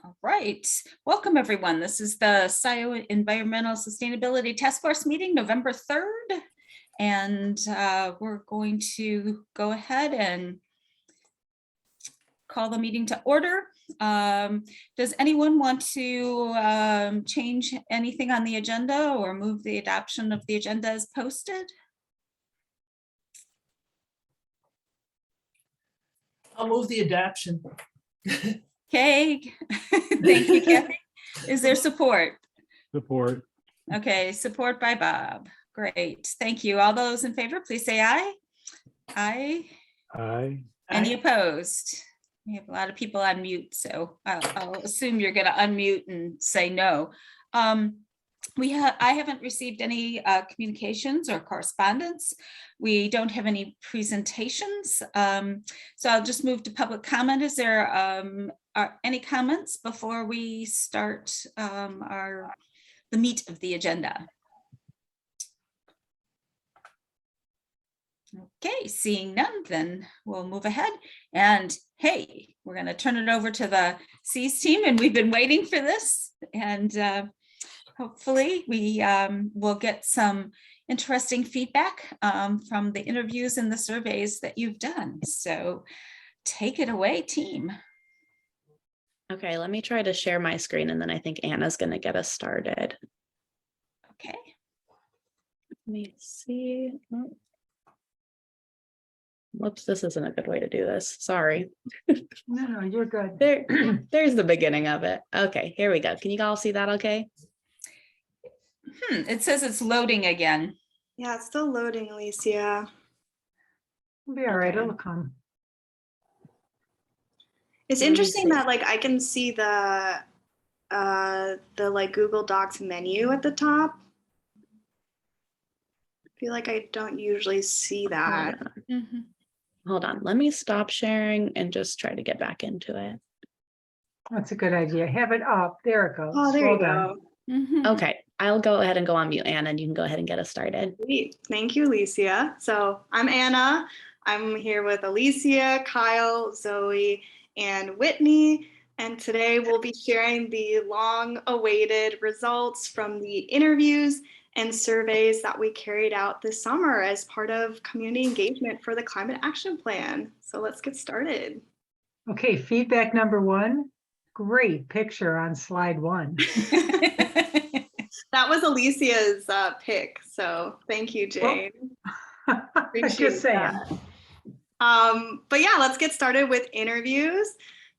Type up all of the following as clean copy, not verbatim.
All right, welcome everyone. This is the Scio Environmental Sustainability Task Force meeting, November 3rd. And we're going to go ahead and call the meeting to order. Does anyone want to change anything on the agenda or move the adoption of the agenda as posted? I'll move the adoption. Okay, thank you, Kathy. Is there support? Support. Okay, support by Bob. Great, thank you. All those in favor, please say aye. Aye. Aye. Any opposed? We have a lot of people on mute, so I'll assume you're going to unmute and say no. I haven't received any communications or correspondence. We don't have any presentations, so I'll just move to public comment. Is there are any comments before we start the meat of the agenda? Okay, seeing none, then we'll move ahead. And hey, we're going to turn it over to the C's team, and we've been waiting for this. And hopefully we will get some interesting feedback from the interviews and the surveys that you've done. So take it away, team. Okay, let me try to share my screen, and then I think Anna's going to get us started. Okay. Let me see. Oh. Whoops, this isn't a good way to do this. Sorry. No, you're good. There's the beginning of it. Okay, here we go. Can you all see that okay? It says it's loading again. Yeah, it's still loading, Alicia. It'll be all right. Okay. It'll come. It's Let me interesting see. that like I can see the like Google Docs menu at the top. I feel like I don't usually see that. Hold on. Let me stop sharing and just try to get back into it. That's a good idea. Have it up. There it goes. Oh, there Well you done. go. Mhm. Okay, I'll go ahead and go on mute, Anna, and you can go ahead and get us started. Sweet. Thank you, Alicia. So I'm Anna. I'm here with Alicia, Kyle, Zoe, and Whitney. And today we'll be sharing the long-awaited results from the interviews and surveys that we carried out this summer as part of community engagement for the Climate Action Plan. So let's get started. Okay, feedback number one. Great picture on slide 1. That was Alicia's pick. So thank you, Jane. Just saying. that. But yeah, let's get started with interviews.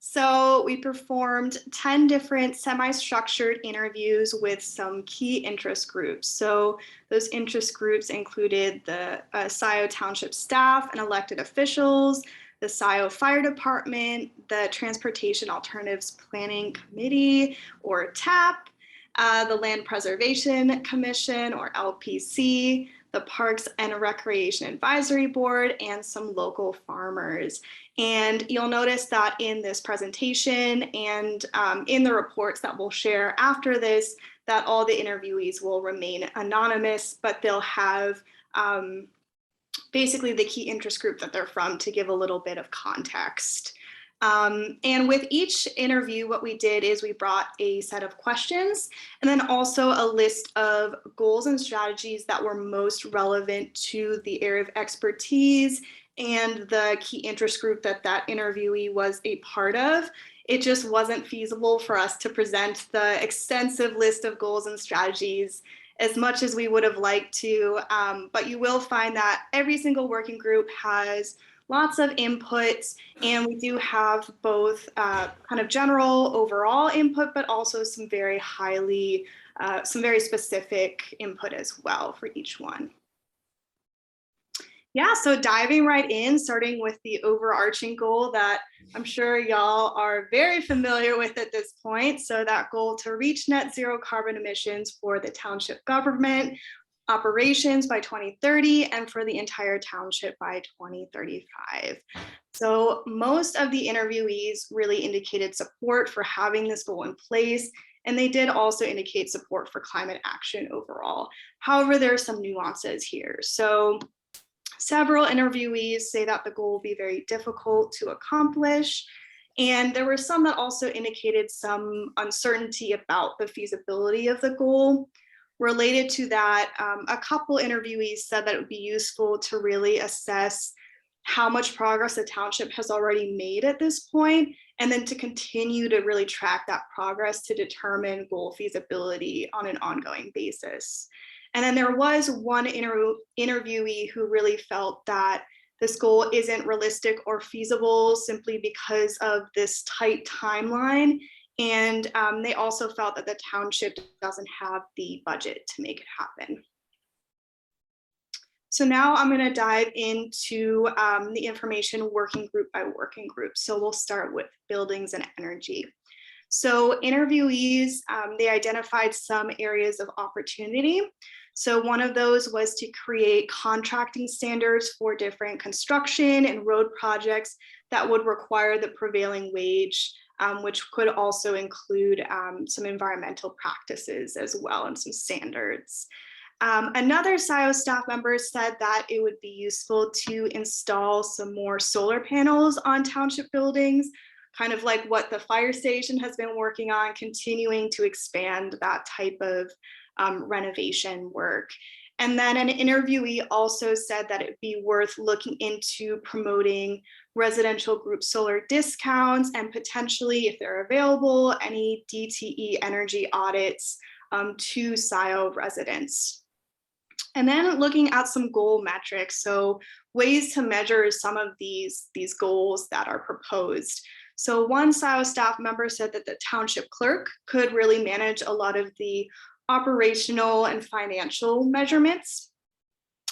So we performed 10 different semi-structured interviews with some key interest groups. So those interest groups included the Scio Township staff and elected officials, the Scio Fire Department, the Transportation Alternatives Planning Committee, or TAP, the Land Preservation Commission, or LPC, the Parks and Recreation Advisory Board, and some local farmers. And you'll notice that in this presentation and in the reports that we'll share after this, that all the interviewees will remain anonymous, but they'll have basically the key interest group that they're from to give a little bit of context. And with each interview, what we did is we brought a set of questions and then also a list of goals and strategies that were most relevant to the area of expertise and the key interest group that that interviewee was a part of. It just wasn't feasible for us to present the extensive list of goals and strategies as much as we would have liked to, but you will find that every single working group has lots of inputs, and we do have both kind of general overall input, but also some very specific input as well for each one. Yeah, so diving right in, starting with the overarching goal that I'm sure y'all are very familiar with at this point. So that goal to reach net zero carbon emissions for the township government operations by 2030 and for the entire township by 2035. So most of the interviewees really indicated support for having this goal in place, and they did also indicate support for climate action overall. However, there are some nuances here. So several interviewees say that the goal will be very difficult to accomplish, And there were some that also indicated some uncertainty about the feasibility of the goal. Related to that, a couple interviewees said that it would be useful to really assess how much progress the township has already made at this point, and then to continue to really track that progress to determine goal feasibility on an ongoing basis. And then there was one interviewee who really felt that this goal isn't realistic or feasible simply because of this tight timeline. And they also felt that the township doesn't have the budget to make it happen. So now I'm going to dive into the information working group by working group. So we'll start with buildings and energy. So interviewees, they identified some areas of opportunity. So one of those was to create contracting standards for different construction and road projects that would require the prevailing wage, which could also include some environmental practices as well and some standards. Another Scio staff member said that it would be useful to install some more solar panels on township buildings, kind of like what the fire station has been working on, continuing to expand that type of renovation work. And then an interviewee also said that it would be worth looking into promoting residential group solar discounts and potentially, if they're available, any DTE energy audits to Scio residents. And then looking at some goal metrics, so ways to measure some of these goals that are proposed. So one Scio staff member said that the township clerk could really manage a lot of the operational and financial measurements.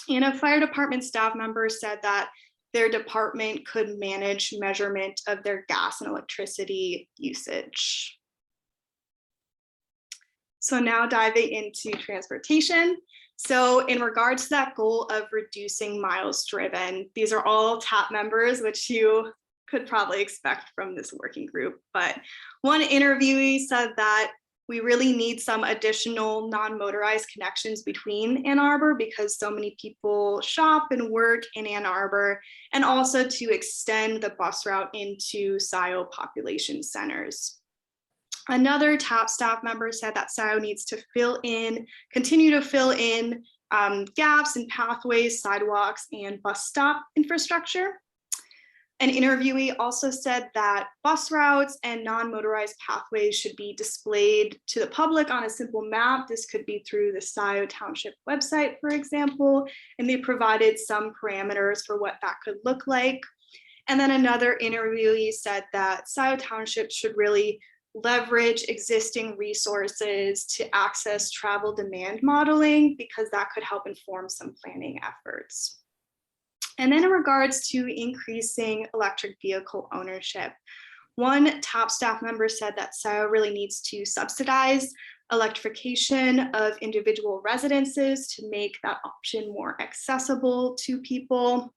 And a fire department staff member said that their department could manage measurement of their gas and electricity usage. So now diving into transportation. So in regards to that goal of reducing miles driven, these are all TAP members, which you could probably expect from this working group. But one interviewee said that we really need some additional non-motorized connections between Ann Arbor because so many people shop and work in Ann Arbor, and also to extend the bus route into Scio population centers. Another TAP staff member said that Scio needs to continue to fill in gaps in pathways, sidewalks, and bus stop infrastructure. An interviewee also said that bus routes and non-motorized pathways should be displayed to the public on a simple map. This could be through the Scio Township website, for example, and they provided some parameters for what that could look like. And then another interviewee said that Scio Township should really leverage existing resources to access travel demand modeling because that could help inform some planning efforts. And then in regards to increasing electric vehicle ownership, one TAP staff member said that Scio really needs to subsidize electrification of individual residences to make that option more accessible to people.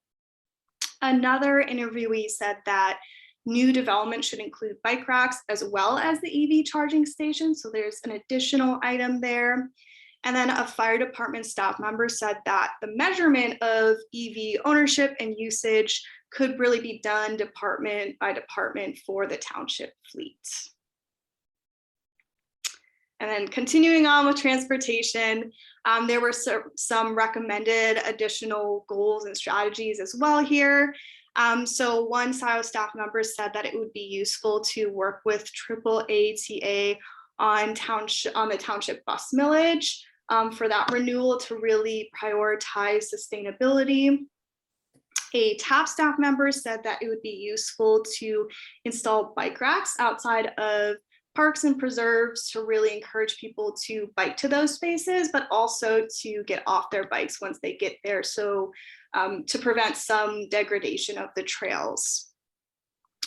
Another interviewee said that new development should include bike racks as well as the EV charging station. So there's an additional item there. And then a fire department staff member said that the measurement of EV ownership and usage could really be done department by department for the township fleet. And then continuing on with transportation, there were some recommended additional goals and strategies as well here. So one Scio staff member said that it would be useful to work with AAA on the township bus millage for that renewal to really prioritize sustainability. A TAP staff member said that it would be useful to install bike racks outside of parks and preserves to really encourage people to bike to those spaces, but also to get off their bikes once they get there. So to prevent some degradation of the trails.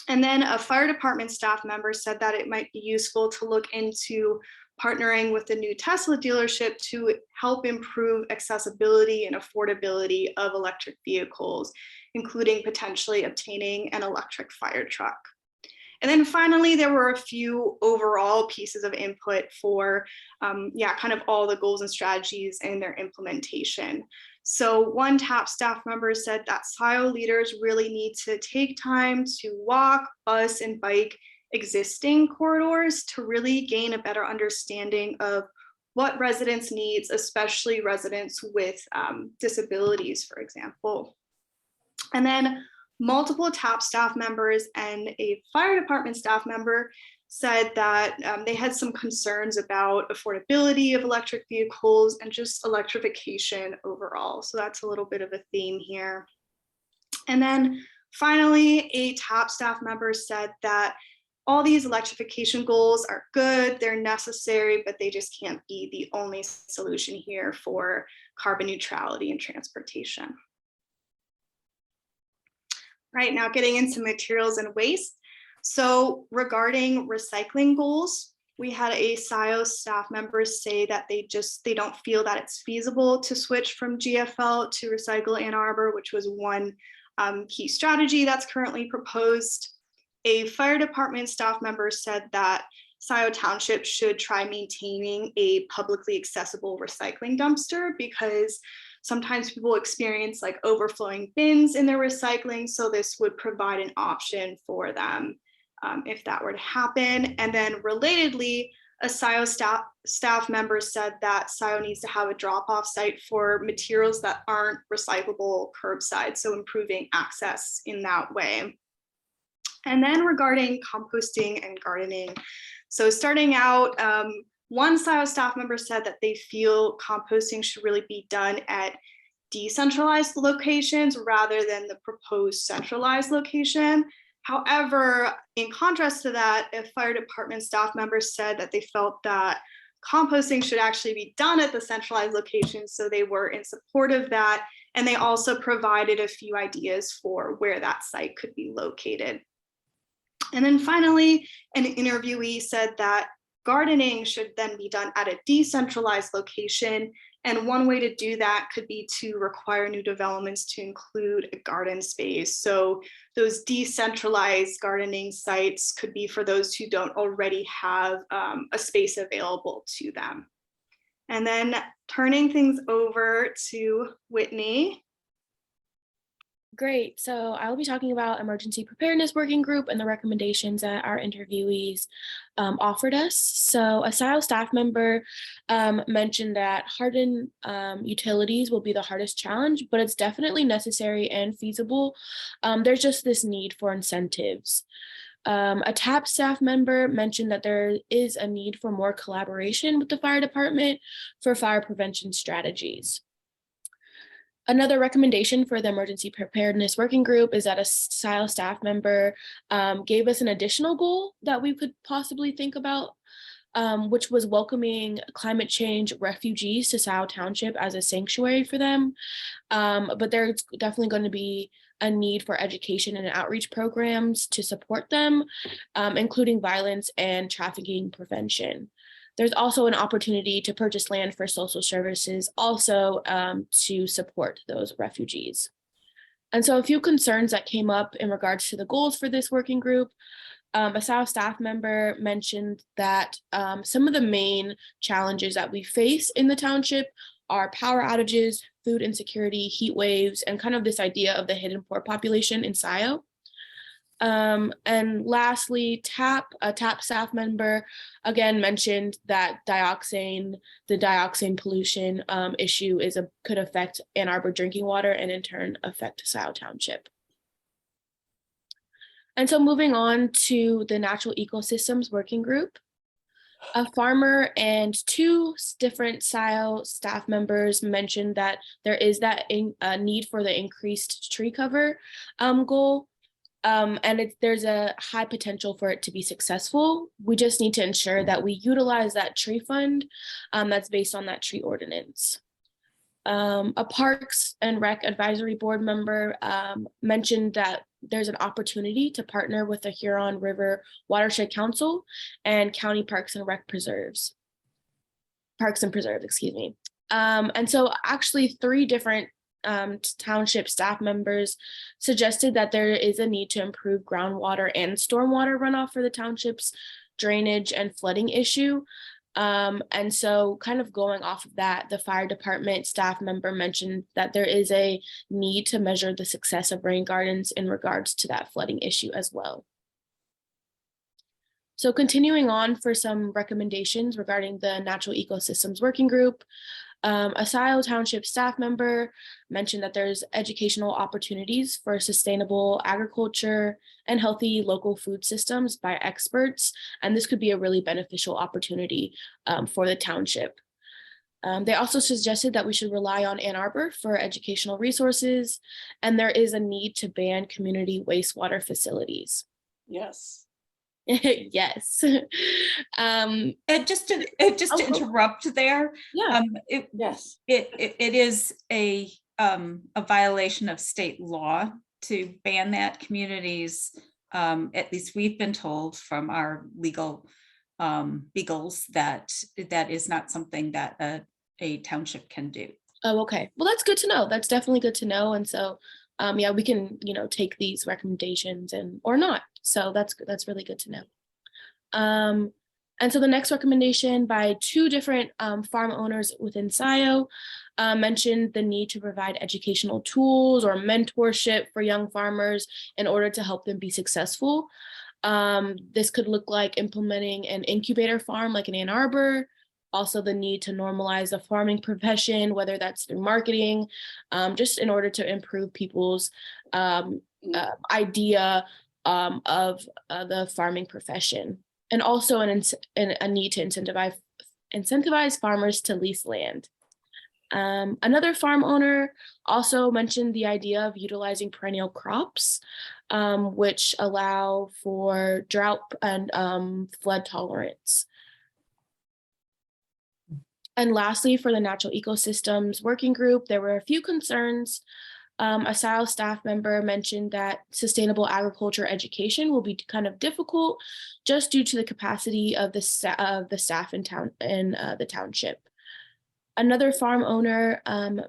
And then a fire department staff member said that it might be useful to look into partnering with the new Tesla dealership to help improve accessibility and affordability of electric vehicles, including potentially obtaining an electric fire truck. And then finally, there were a few overall pieces of input for, kind of all the goals and strategies and their implementation. So one TAP staff member said that Scio leaders really need to take time to walk, bus, and bike existing corridors to really gain a better understanding of what residents' needs, especially residents with disabilities, for example. And then multiple TAP staff members and a fire department staff member said that they had some concerns about affordability of electric vehicles and just electrification overall. So that's a little bit of a theme here. And then finally, a TAP staff member said that all these electrification goals are good, they're necessary, but they just can't be the only solution here for carbon neutrality in transportation. Right, now getting into materials and waste. So regarding recycling goals, we had a Scio staff member say that they don't feel that it's feasible to switch from GFL to Recycle Ann Arbor, which was one key strategy that's currently proposed. A fire department staff member said that Scio Township should try maintaining a publicly accessible recycling dumpster because sometimes people experience like overflowing bins in their recycling. So this would provide an option for them if that were to happen. And then relatedly, a Scio staff member said that Scio needs to have a drop-off site for materials that aren't recyclable curbside, so improving access in that way. And then regarding composting and gardening. So starting out, one Scio staff member said that they feel composting should really be done at decentralized locations rather than the proposed centralized location. However, in contrast to that, a fire department staff member said that they felt that composting should actually be done at the centralized location, so they were in support of that. And they also provided a few ideas for where that site could be located. And then finally, an interviewee said that gardening should then be done at a decentralized location. And one way to do that could be to require new developments to include a garden space. So those decentralized gardening sites could be for those who don't already have a space available to them. And then turning things over to Whitney. Great. So I'll be talking about Emergency Preparedness Working Group and the recommendations that our interviewees offered us. So a Scio staff member mentioned that hardened utilities will be the hardest challenge, but it's definitely necessary and feasible. There's just this need for incentives. A TAP staff member mentioned that there is a need for more collaboration with the fire department for fire prevention strategies. Another recommendation for the Emergency Preparedness Working Group is that a Scio staff member gave us an additional goal that we could possibly think about, which was welcoming climate change refugees to Scio Township as a sanctuary for them. But there's definitely going to be a need for education and outreach programs to support them, including violence and trafficking prevention. There's also an opportunity to purchase land for social services also to support those refugees. And so a few concerns that came up in regards to the goals for this working group. A Scio staff member mentioned that some of the main challenges that we face in the township are power outages, food insecurity, heat waves, and kind of this idea of the hidden poor population in Scio. And lastly, a TAP staff member again mentioned that the dioxane pollution issue could affect Ann Arbor drinking water and in turn affect Scio Township. And so moving on to the Natural Ecosystems Working Group, a farmer and two different Scio staff members mentioned that there is that need for the increased tree cover goal. And there's a high potential for it to be successful. We just need to ensure that we utilize that tree fund that's based on that tree ordinance. A Parks and Rec Advisory Board member mentioned that there's an opportunity to partner with the Huron River Watershed Council and County Parks and Preserves, excuse me. And so actually 3 different Township staff members suggested that there is a need to improve groundwater and stormwater runoff for the township's drainage and flooding issue. And so kind of going off of that, the fire department staff member mentioned that there is a need to measure the success of rain gardens in regards to that flooding issue as well. So continuing on for some recommendations regarding the Natural Ecosystems Working Group, a Scio Township staff member mentioned that there's educational opportunities for sustainable agriculture and healthy local food systems by experts, and this could be a really beneficial opportunity for the township. They also suggested that we should rely on Ann Arbor for educational resources, and there is a need to ban community wastewater facilities. Yes. Yes. And just to Oh, interrupt there, yeah. Yes. it is a violation of state law to ban that. Communities, at least we've been told from our legal beagles, that is not something that a township can do. Oh, okay. Well, that's good to know. That's definitely good to know. And so, yeah, we can, take these recommendations or not. So that's really good to know. And so the next recommendation by two different farm owners within Scio mentioned the need to provide educational tools or mentorship for young farmers in order to help them be successful. This could look like implementing an incubator farm like in Ann Arbor. Also the need to normalize the farming profession, whether that's through marketing, just in order to improve people's idea of the farming profession, and also a need to incentivize farmers to lease land. Another farm owner also mentioned the idea of utilizing perennial crops, which allow for drought and flood tolerance. And lastly, for the Natural Ecosystems Working Group, there were a few concerns. A Scio staff member mentioned that sustainable agriculture education will be kind of difficult just due to the capacity of the staff in the township. Another farm owner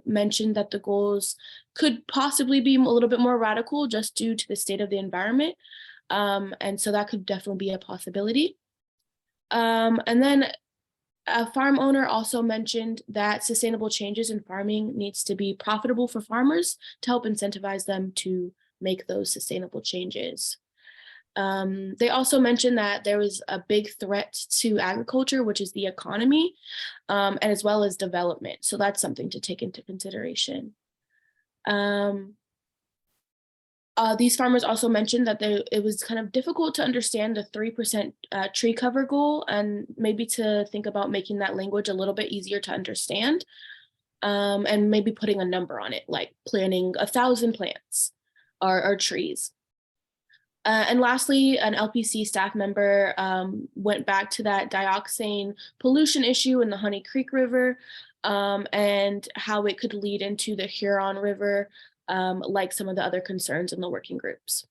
mentioned that the goals could possibly be a little bit more radical just due to the state of the environment. And so that could definitely be a possibility. And then a farm owner also mentioned that sustainable changes in farming needs to be profitable for farmers to help incentivize them to make those sustainable changes. They also mentioned that there was a big threat to agriculture, which is the economy, and as well as development. So that's something to take into consideration. These farmers also mentioned that it was kind of difficult to understand the 3% tree cover goal, and maybe to think about making that language a little bit easier to understand, and maybe putting a number on it, like planting 1,000 plants or trees. And lastly, an LPC staff member went back to that dioxane pollution issue in the Honey Creek River, and how it could lead into the Huron River, like some of the other concerns in the working groups.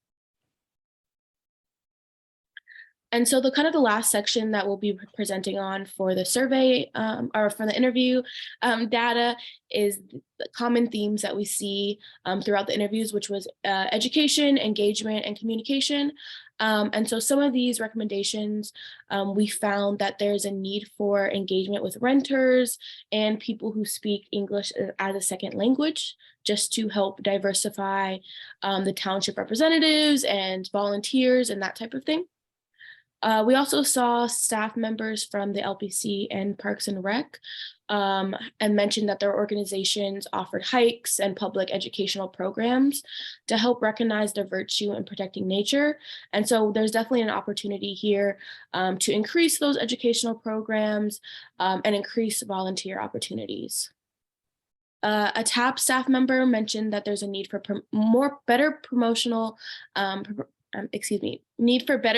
And so the last section that we'll be presenting on for the survey or for the interview data is the common themes that we see throughout the interviews, which was education, engagement, and communication. And so some of these recommendations, we found that there's a need for engagement with renters and people who speak English as a second language, just to help diversify the township representatives and volunteers and that type of thing. We also saw staff members from the LPC and Parks and Rec and mentioned that their organizations offered hikes and public educational programs to help recognize the virtue in protecting nature. And so there's definitely an opportunity here to increase those educational programs and increase volunteer opportunities. A TAP staff member mentioned that there's a need for better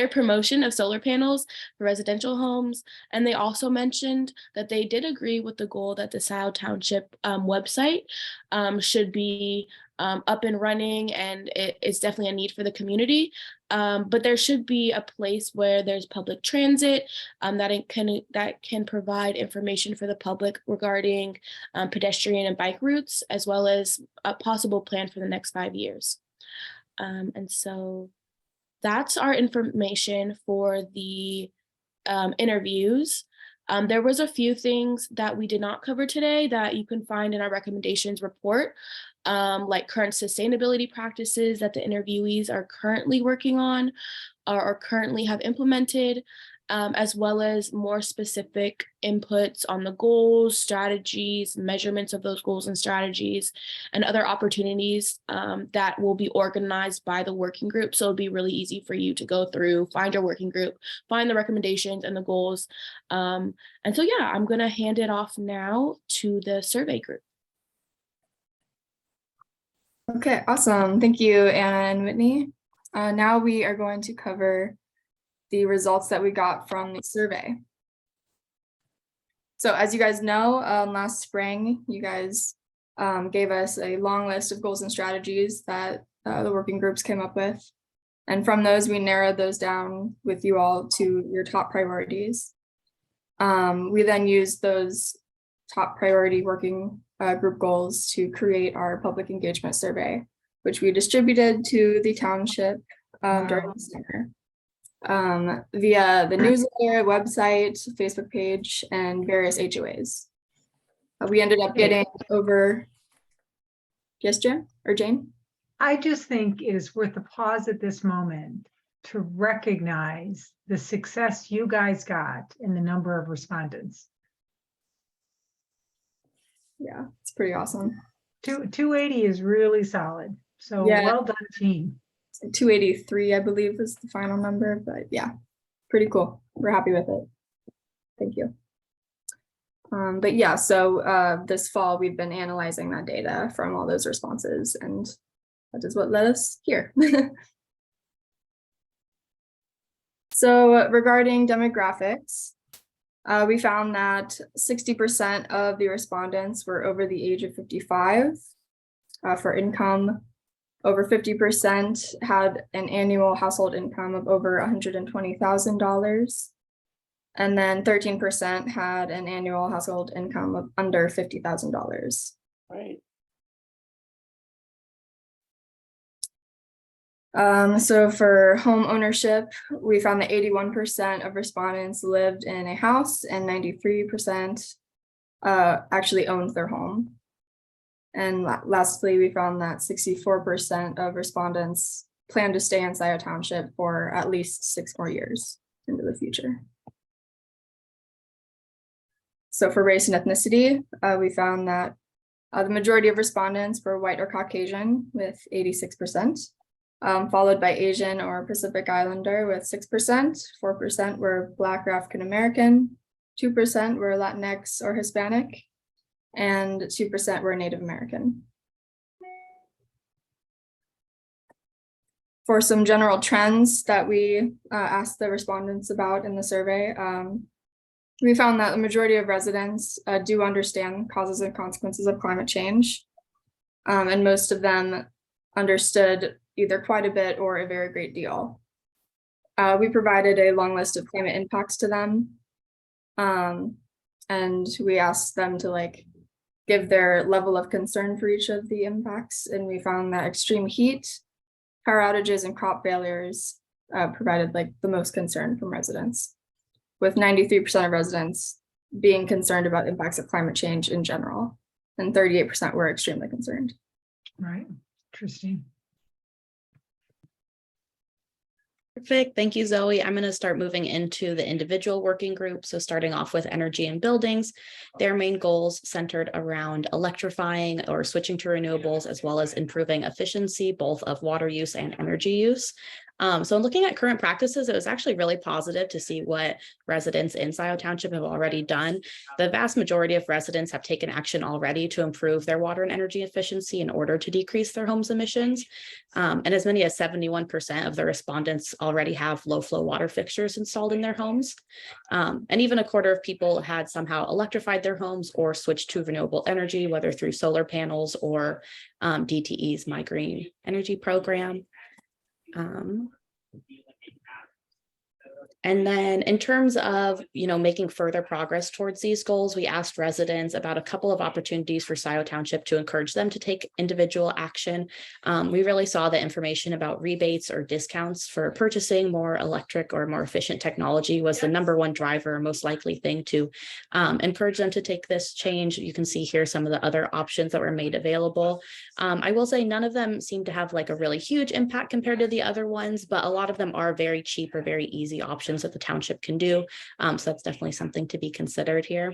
promotion of solar panels for residential homes. And they also mentioned that they did agree with the goal that the Scio Township website should be up and running, and it's definitely a need for the community. But there should be a place where there's public transit that can provide information for the public regarding pedestrian and bike routes, as well as a possible plan for the next 5 years. And so that's our information for the interviews. There was a few things that we did not cover today that you can find in our recommendations report, like current sustainability practices that the interviewees are currently working on or currently have implemented, as well as more specific inputs on the goals, strategies, measurements of those goals and strategies, and other opportunities that will be organized by the working group. So it'll be really easy for you to go through, find your working group, find the recommendations and the goals. And so, yeah, I'm gonna hand it off now to the survey group. Okay, awesome. Thank you, Anna and Whitney. Now we are going to cover the results that we got from the survey. So as you guys know, last spring, you guys gave us a long list of goals and strategies that the working groups came up with. And from those, we narrowed those down with you all to your top priorities. We then used those top priority working group goals to create our public engagement survey, which we distributed to the township during the summer. Via the newsletter, website, Facebook page, and various HOAs. We ended up getting over, yes, Jim or Jane? I just think it is worth a pause at this moment to recognize the success you guys got in the number of respondents. Yeah, it's pretty awesome. 280 is really solid. So Yeah. Well done, team. 283, I believe, was the final number, but yeah, pretty cool. We're happy with it. Thank you. But yeah, so this fall we've been analyzing that data from all those responses, and that is what led us here. So regarding demographics, we found that 60% of the respondents were over the age of 55. For income, over 50% had an annual household income of over $120,000. And then 13% had an annual household income of under $50,000. Right. So for home ownership, we found that 81% of respondents lived in a house and 93% actually owned their home. And lastly, we found that 64% of respondents plan to stay in Scio Township for at least 6 more years into the future. So for race and ethnicity, we found that the majority of respondents were white or Caucasian with 86%, followed by Asian or Pacific Islander with 6%, 4% were Black or African American, 2% were Latinx or Hispanic, and 2% were Native American. For some general trends that we asked the respondents about in the survey, we found that the majority of residents do understand causes and consequences of climate change, and most of them understood either quite a bit or a very great deal. We provided a long list of climate impacts to them, and we asked them to give their level of concern for each of the impacts, and we found that extreme heat, power outages, and crop failures provided the most concern from residents, with 93% of residents being concerned about impacts of climate change in general, and 38% were extremely concerned. Right, interesting. Perfect. Thank you, Zoe. I'm going to start moving into the individual working group. So starting off with energy and buildings, their main goals centered around electrifying or switching to renewables, as well as improving efficiency, both of water use and energy use. So in looking at current practices, it was actually really positive to see what residents in Scio Township have already done. The vast majority of residents have taken action already to improve their water and energy efficiency in order to decrease their home's emissions. And as many as 71% of the respondents already have low flow water fixtures installed in their homes. And even a quarter of people had somehow electrified their homes or switched to renewable energy, whether through solar panels or DTE's My Green Energy Program. And then in terms of, making further progress towards these goals, we asked residents about a couple of opportunities for Scio Township to encourage them to take individual action. We really saw that information about rebates or discounts for purchasing more electric or more efficient technology was the number one driver, most likely thing to encourage them to take this change. You can see here some of the other options that were made available. I will say none of them seem to have like a really huge impact compared to the other ones, but a lot of them are very cheap or very easy options that the township can do. So that's definitely something to be considered here.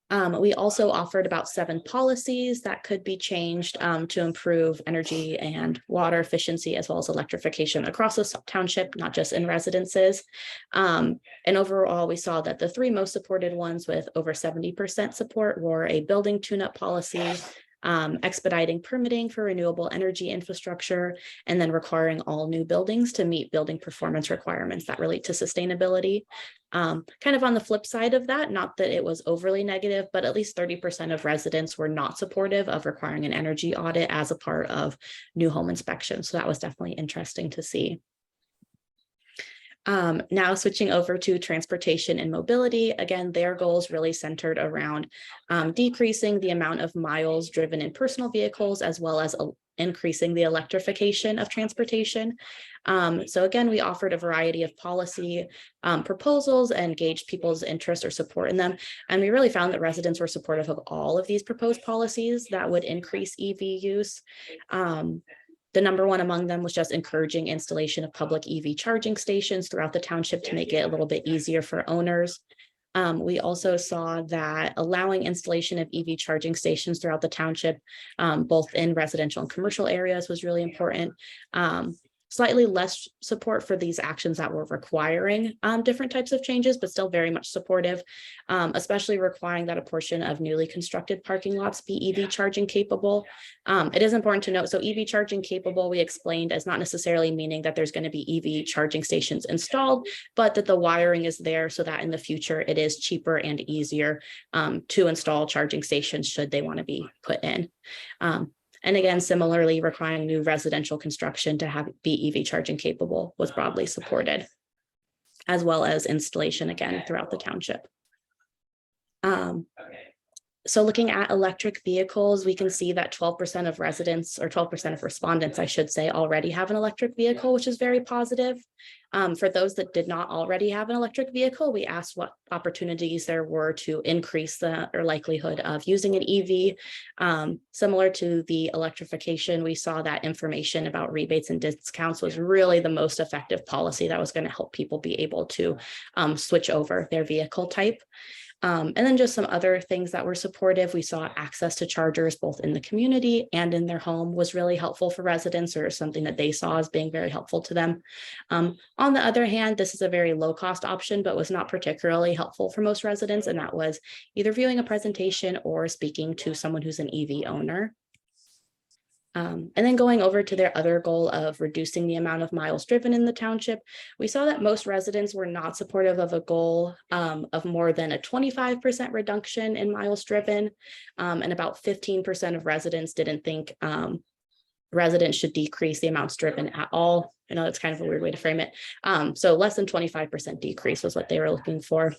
We also offered about 7 policies that could be changed to improve energy and water efficiency, as well as electrification across the township, not just in residences. And overall, we saw that the 3 most supported ones with over 70% support were a building tune-up policy, expediting permitting for renewable energy infrastructure, and then requiring all new buildings to meet building performance requirements that relate to sustainability. Kind of on the flip side of that, not that it was overly negative, but at least 30% of residents were not supportive of requiring an energy audit as a part of new home inspection. So that was definitely interesting to see. Now switching over to transportation and mobility, again, their goals really centered around decreasing the amount of miles driven in personal vehicles, as well as increasing the electrification of transportation. So again, we offered a variety of policy proposals and gauged people's interest or support in them. And we really found that residents were supportive of all of these proposed policies that would increase EV use. The number one among them was just encouraging installation of public EV charging stations throughout the township to make it a little bit easier for owners. We also saw that allowing installation of EV charging stations throughout the township, both in residential and commercial areas, was really important. Slightly less support for these actions that were requiring different types of changes, but still very much supportive, especially requiring that a portion of newly constructed parking lots be EV charging capable. It is important to note, so EV charging capable, we explained as not necessarily meaning that there's going to be EV charging stations installed, but that the wiring is there so that in the future it is cheaper and easier to install charging stations should they want to be put in. And again, similarly, requiring new residential construction to be EV charging capable was broadly supported, as well as installation again throughout the township. So looking at electric vehicles, we can see that 12% of residents, or 12% of respondents, I should say, already have an electric vehicle, which is very positive. For those that did not already have an electric vehicle, we asked what opportunities there were to increase the likelihood of using an EV. Similar to the electrification, we saw that information about rebates and discounts was really the most effective policy that was going to help people be able to switch over their vehicle type. And then just some other things that were supportive. We saw access to chargers both in the community and in their home was really helpful for residents, or something that they saw as being very helpful to them. On the other hand, this is a very low cost option, but was not particularly helpful for most residents. And that was either viewing a presentation or speaking to someone who's an EV owner. And then going over to their other goal of reducing the amount of miles driven in the township, we saw that most residents were not supportive of a goal of more than a 25% reduction in miles driven. And about 15% of residents didn't think residents should decrease the amounts driven at all. I know that's kind of a weird way to frame it. So less than 25% decrease was what they were looking for.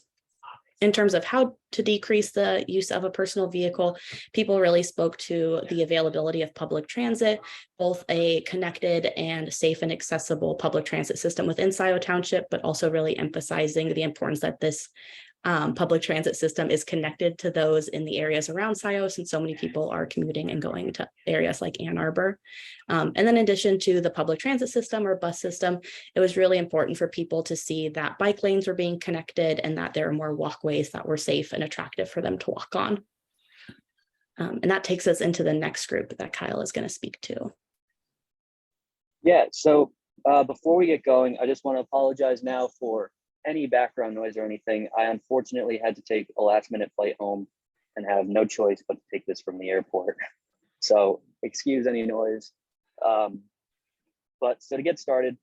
In terms of how to decrease the use of a personal vehicle, people really spoke to the availability of public transit, both a connected and safe and accessible public transit system within Scio Township, but also really emphasizing the importance that this public transit system is connected to those in the areas around Scio, since so many people are commuting and going to areas like Ann Arbor. And then in addition to the public transit system or bus system, it was really important for people to see that bike lanes were being connected and that there are more walkways that were safe and attractive for them to walk on. And that takes us into the next group that Kyle is going to speak to. Yeah, so before we get going, I just want to apologize now for any background noise or anything. I unfortunately had to take a last minute flight home and have no choice but to take this from the airport. So excuse any noise. But so to get started,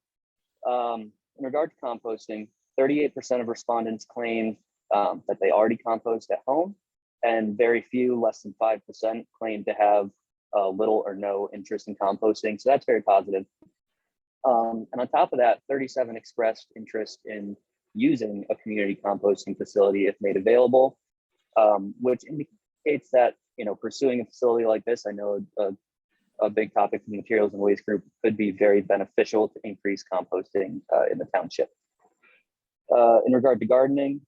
in regard to composting, 38% of respondents claimed that they already compost at home, and very few, less than 5%, claimed to have little or no interest in composting. So that's very positive. And on top of that, 37 expressed interest in using a community composting facility if made available, which indicates that, you know, pursuing a facility like this, I know a big topic for the materials and waste group, could be very beneficial to increase composting in the township. In regard to gardening,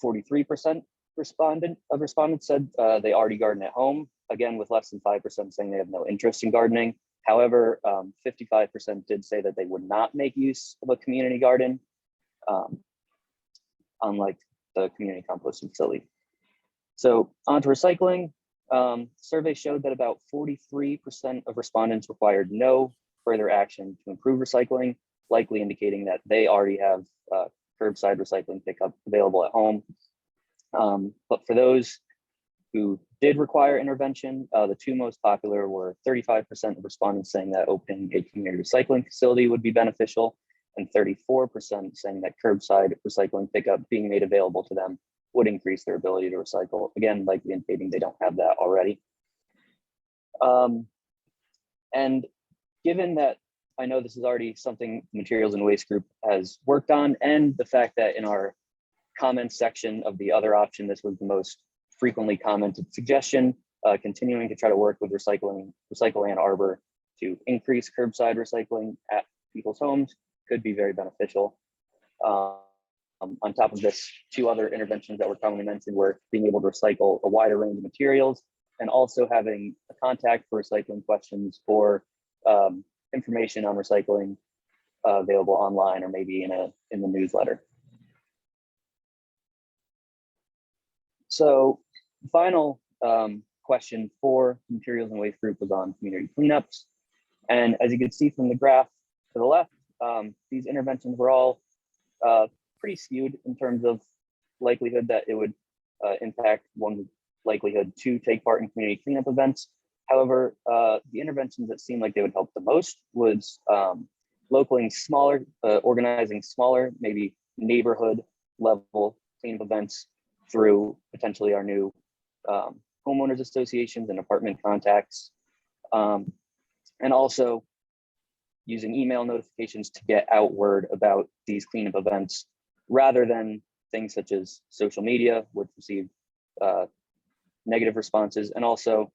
43% respondents said they already garden at home, again, with less than 5% saying they have no interest in gardening. However, 55% did say that they would not make use of a community garden, unlike the community composting facility. So on to recycling. Survey showed that about 43% of respondents required no further action to improve recycling, likely indicating that they already have curbside recycling pickup available at home. But for those who did require intervention, the two most popular were 35% of respondents saying that opening a community recycling facility would be beneficial, and 34% saying that curbside recycling pickup being made available to them would increase their ability to recycle. Again, likely indicating they don't have that already. And given that I know this is already something the materials and waste group has worked on, and the fact that in our comments section of the other option, this was the most frequently commented suggestion, continuing to try to work with Recycle Ann Arbor to increase curbside recycling at people's homes could be very beneficial. On top of this, two other interventions that were commonly mentioned were being able to recycle a wider range of materials, and also having a contact for recycling questions or information on recycling available online or maybe in the newsletter. So the final question for the materials and waste group was on community cleanups. And as you can see from the graph to the left, these interventions were all pretty skewed in terms of likelihood that it would impact one's likelihood to take part in community cleanup events. However, the interventions that seemed like they would help the most was organizing smaller, maybe neighborhood level cleanup events through potentially our new homeowners associations and apartment contacts, and also using email notifications to get out word about these cleanup events, rather than things such as social media, which received negative responses, and also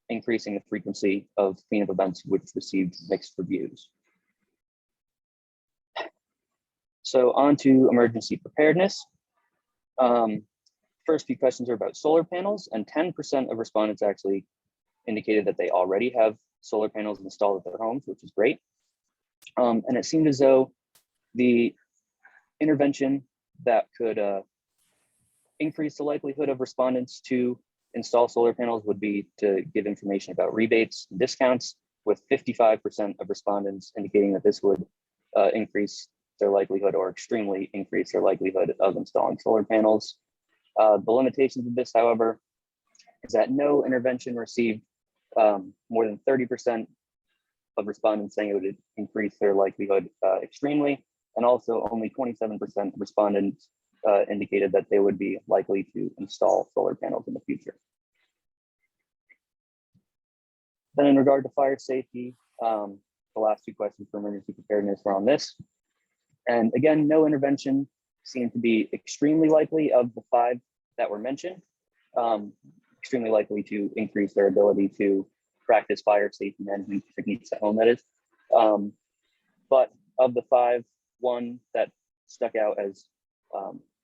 increasing the frequency of cleanup events, which received mixed reviews. So on to emergency preparedness. First few questions are about solar panels, and 10% of respondents actually indicated that they already have solar panels installed at their homes, which is great. And it seemed as though the intervention that could increase the likelihood of respondents to install solar panels would be to give information about rebates and discounts, with 55% of respondents indicating that this would increase their likelihood, or extremely increase their likelihood, of installing solar panels. The limitations of this, however, is that no intervention received more than 30% of respondents saying it would increase their likelihood extremely, and also only 27% of respondents indicated that they would be likely to install solar panels in the future. Then in regard to fire safety, the last two questions for emergency preparedness were on this. And again, no intervention seemed to be extremely likely of the 5 that were mentioned, extremely likely to increase their ability to practice fire safety management techniques at home, that is. But of the 5, one that stuck out as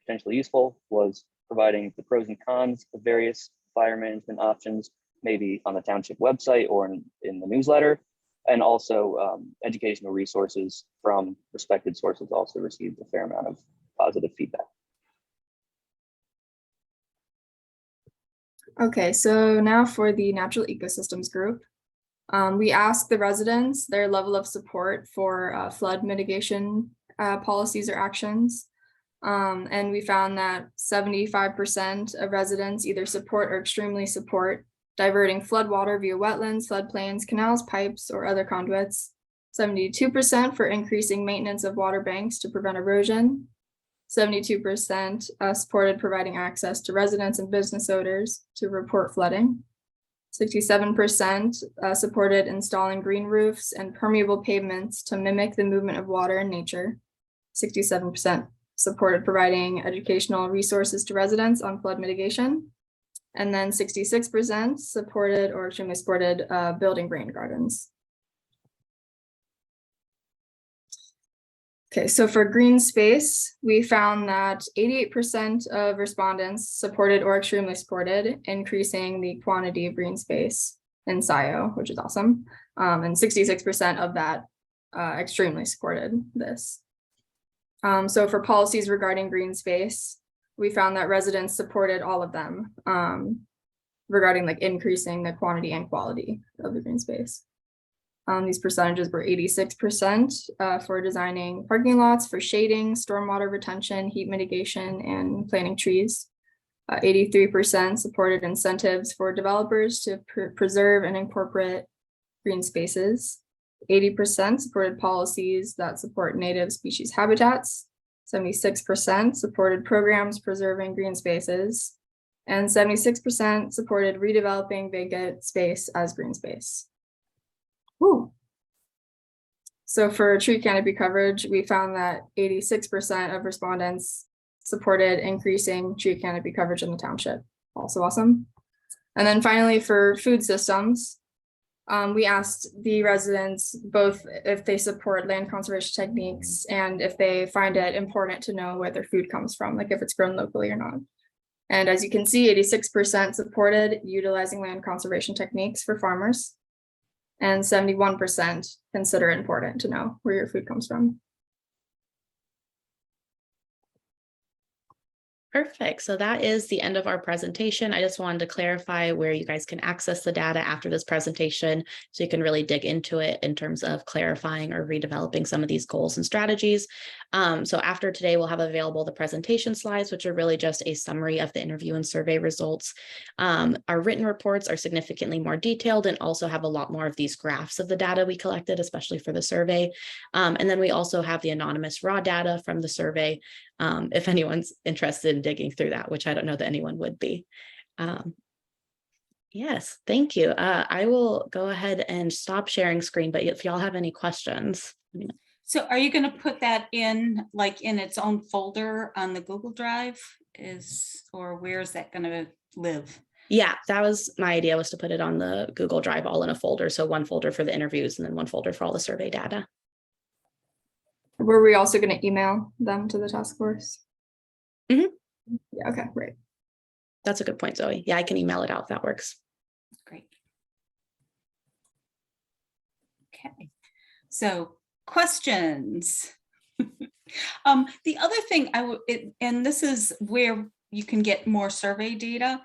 potentially useful was providing the pros and cons of various fire management options, maybe on the township website or in the newsletter. And also educational resources from respected sources also received a fair amount of positive feedback. Okay, so now for the natural ecosystems group. We asked the residents their level of support for flood mitigation policies or actions. And we found that 75% of residents either support or extremely support diverting floodwater via wetlands, floodplains, canals, pipes, or other conduits. 72% for increasing maintenance of water banks to prevent erosion. 72% supported providing access to residents and business owners to report flooding. 67% supported installing green roofs and permeable pavements to mimic the movement of water in nature. 67% supported providing educational resources to residents on flood mitigation. And then 66% supported or extremely supported building rain gardens. Okay, so for green space, we found that 88% of respondents supported or extremely supported increasing the quantity of green space in Scio, which is awesome. And 66% of that extremely supported this. So for policies regarding green space, we found that residents supported all of them regarding like increasing the quantity and quality of the green space. These percentages were 86% for designing parking lots for shading, stormwater retention, heat mitigation, and planting trees. 83% supported incentives for developers to preserve and incorporate green spaces. 80% supported policies that support native species habitats. 76% supported programs preserving green spaces. And 76% supported redeveloping vacant space as green space. Ooh. So for tree canopy coverage, we found that 86% of respondents supported increasing tree canopy coverage in the township. Also awesome. And then finally for food systems, we asked the residents both if they support land conservation techniques and if they find it important to know where their food comes from, like if it's grown locally or not. And as you can see, 86% supported utilizing land conservation techniques for farmers. And 71% consider it important to know where your food comes from. Perfect. So that is the end of our presentation. I just wanted to clarify where you guys can access the data after this presentation, so you can really dig into it in terms of clarifying or redeveloping some of these goals and strategies. So after today, we'll have available the presentation slides, which are really just a summary of the interview and survey results. Our written reports are significantly more detailed and also have a lot more of these graphs of the data we collected, especially for the survey. And then we also have the anonymous raw data from the survey, if anyone's interested in digging through that, which I don't know that anyone would be. Yes, thank you. I will go ahead and stop sharing screen, but if y'all have any questions. So are you going to put that in like in its own folder on the Google Drive or where is that going to live? Yeah, that was my idea, was to put it on the Google Drive all in a folder. So one folder for the interviews and then one folder for all the survey data. Were we also going to email them to the task force? Mm-hmm. Yeah, okay, great. That's a good point, Zoe. Yeah, I can email it out if that works. Great. Okay, so questions. The other thing and this is where you can get more survey data,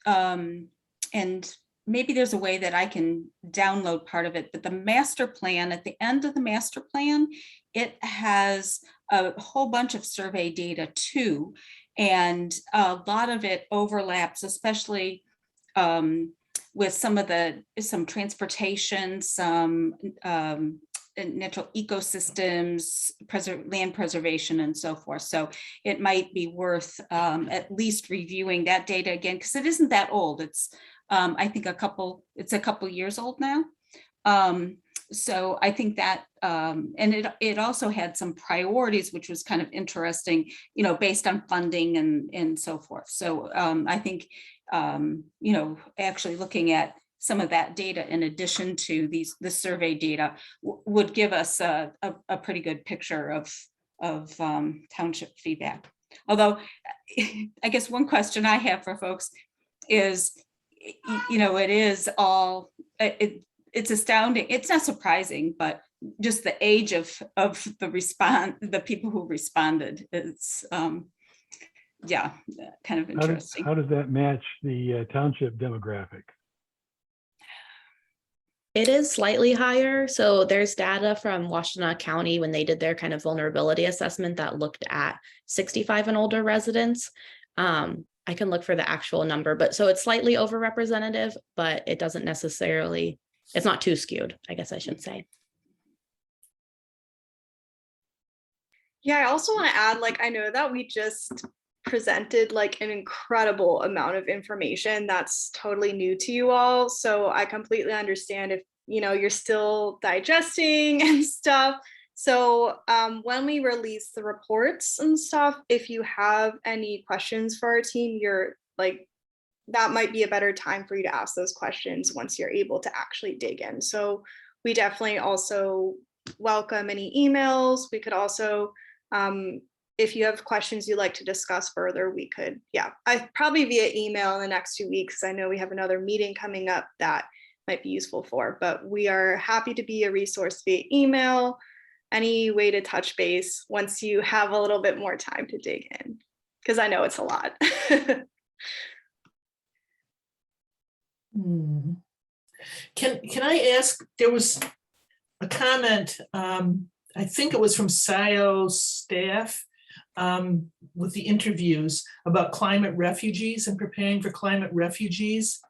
and maybe there's a way that I can download part of it, but the master plan, at the end of the master plan, it has a whole bunch of survey data too. And a lot of it overlaps, especially with some transportation, some natural ecosystems, land preservation, and so forth. So it might be worth at least reviewing that data again, because it isn't that old. It's I think it's a couple years old now. So I think that, and it also had some priorities, which was kind of interesting, based on funding and so forth. So I think, actually looking at some of that data in addition to the survey data would give us a pretty good picture of township feedback. Although, I guess one question I have for folks is, it is all, it's astounding. It's not surprising, but just the age of the people who responded, it's yeah, kind of interesting. How does that match the township demographic? It is slightly higher. So there's data from Washtenaw County when they did their kind of vulnerability assessment that looked at 65 and older residents. I can look for the actual number, but so it's slightly overrepresentative, but it doesn't necessarily, it's not too skewed, I guess I should say. Yeah, I also want to add, like, I know that we just presented like an incredible amount of information that's totally new to you all. So I completely understand if, you know, you're still digesting and stuff. So when we release the reports and stuff, if you have any questions for our team, you're like, that might be a better time for you to ask those questions once you're able to actually dig in. So we definitely also welcome any emails. We could also, if you have questions you'd like to discuss further, we could, I probably via email in the next 2 weeks. I know we have another meeting coming up that might be useful for, but we are happy to be a resource via email, any way to touch base once you have a little bit more time to dig in, because I know it's a lot. Can I ask, there was a comment, I think it was from Scio staff, with the interviews about climate refugees and preparing for climate refugees.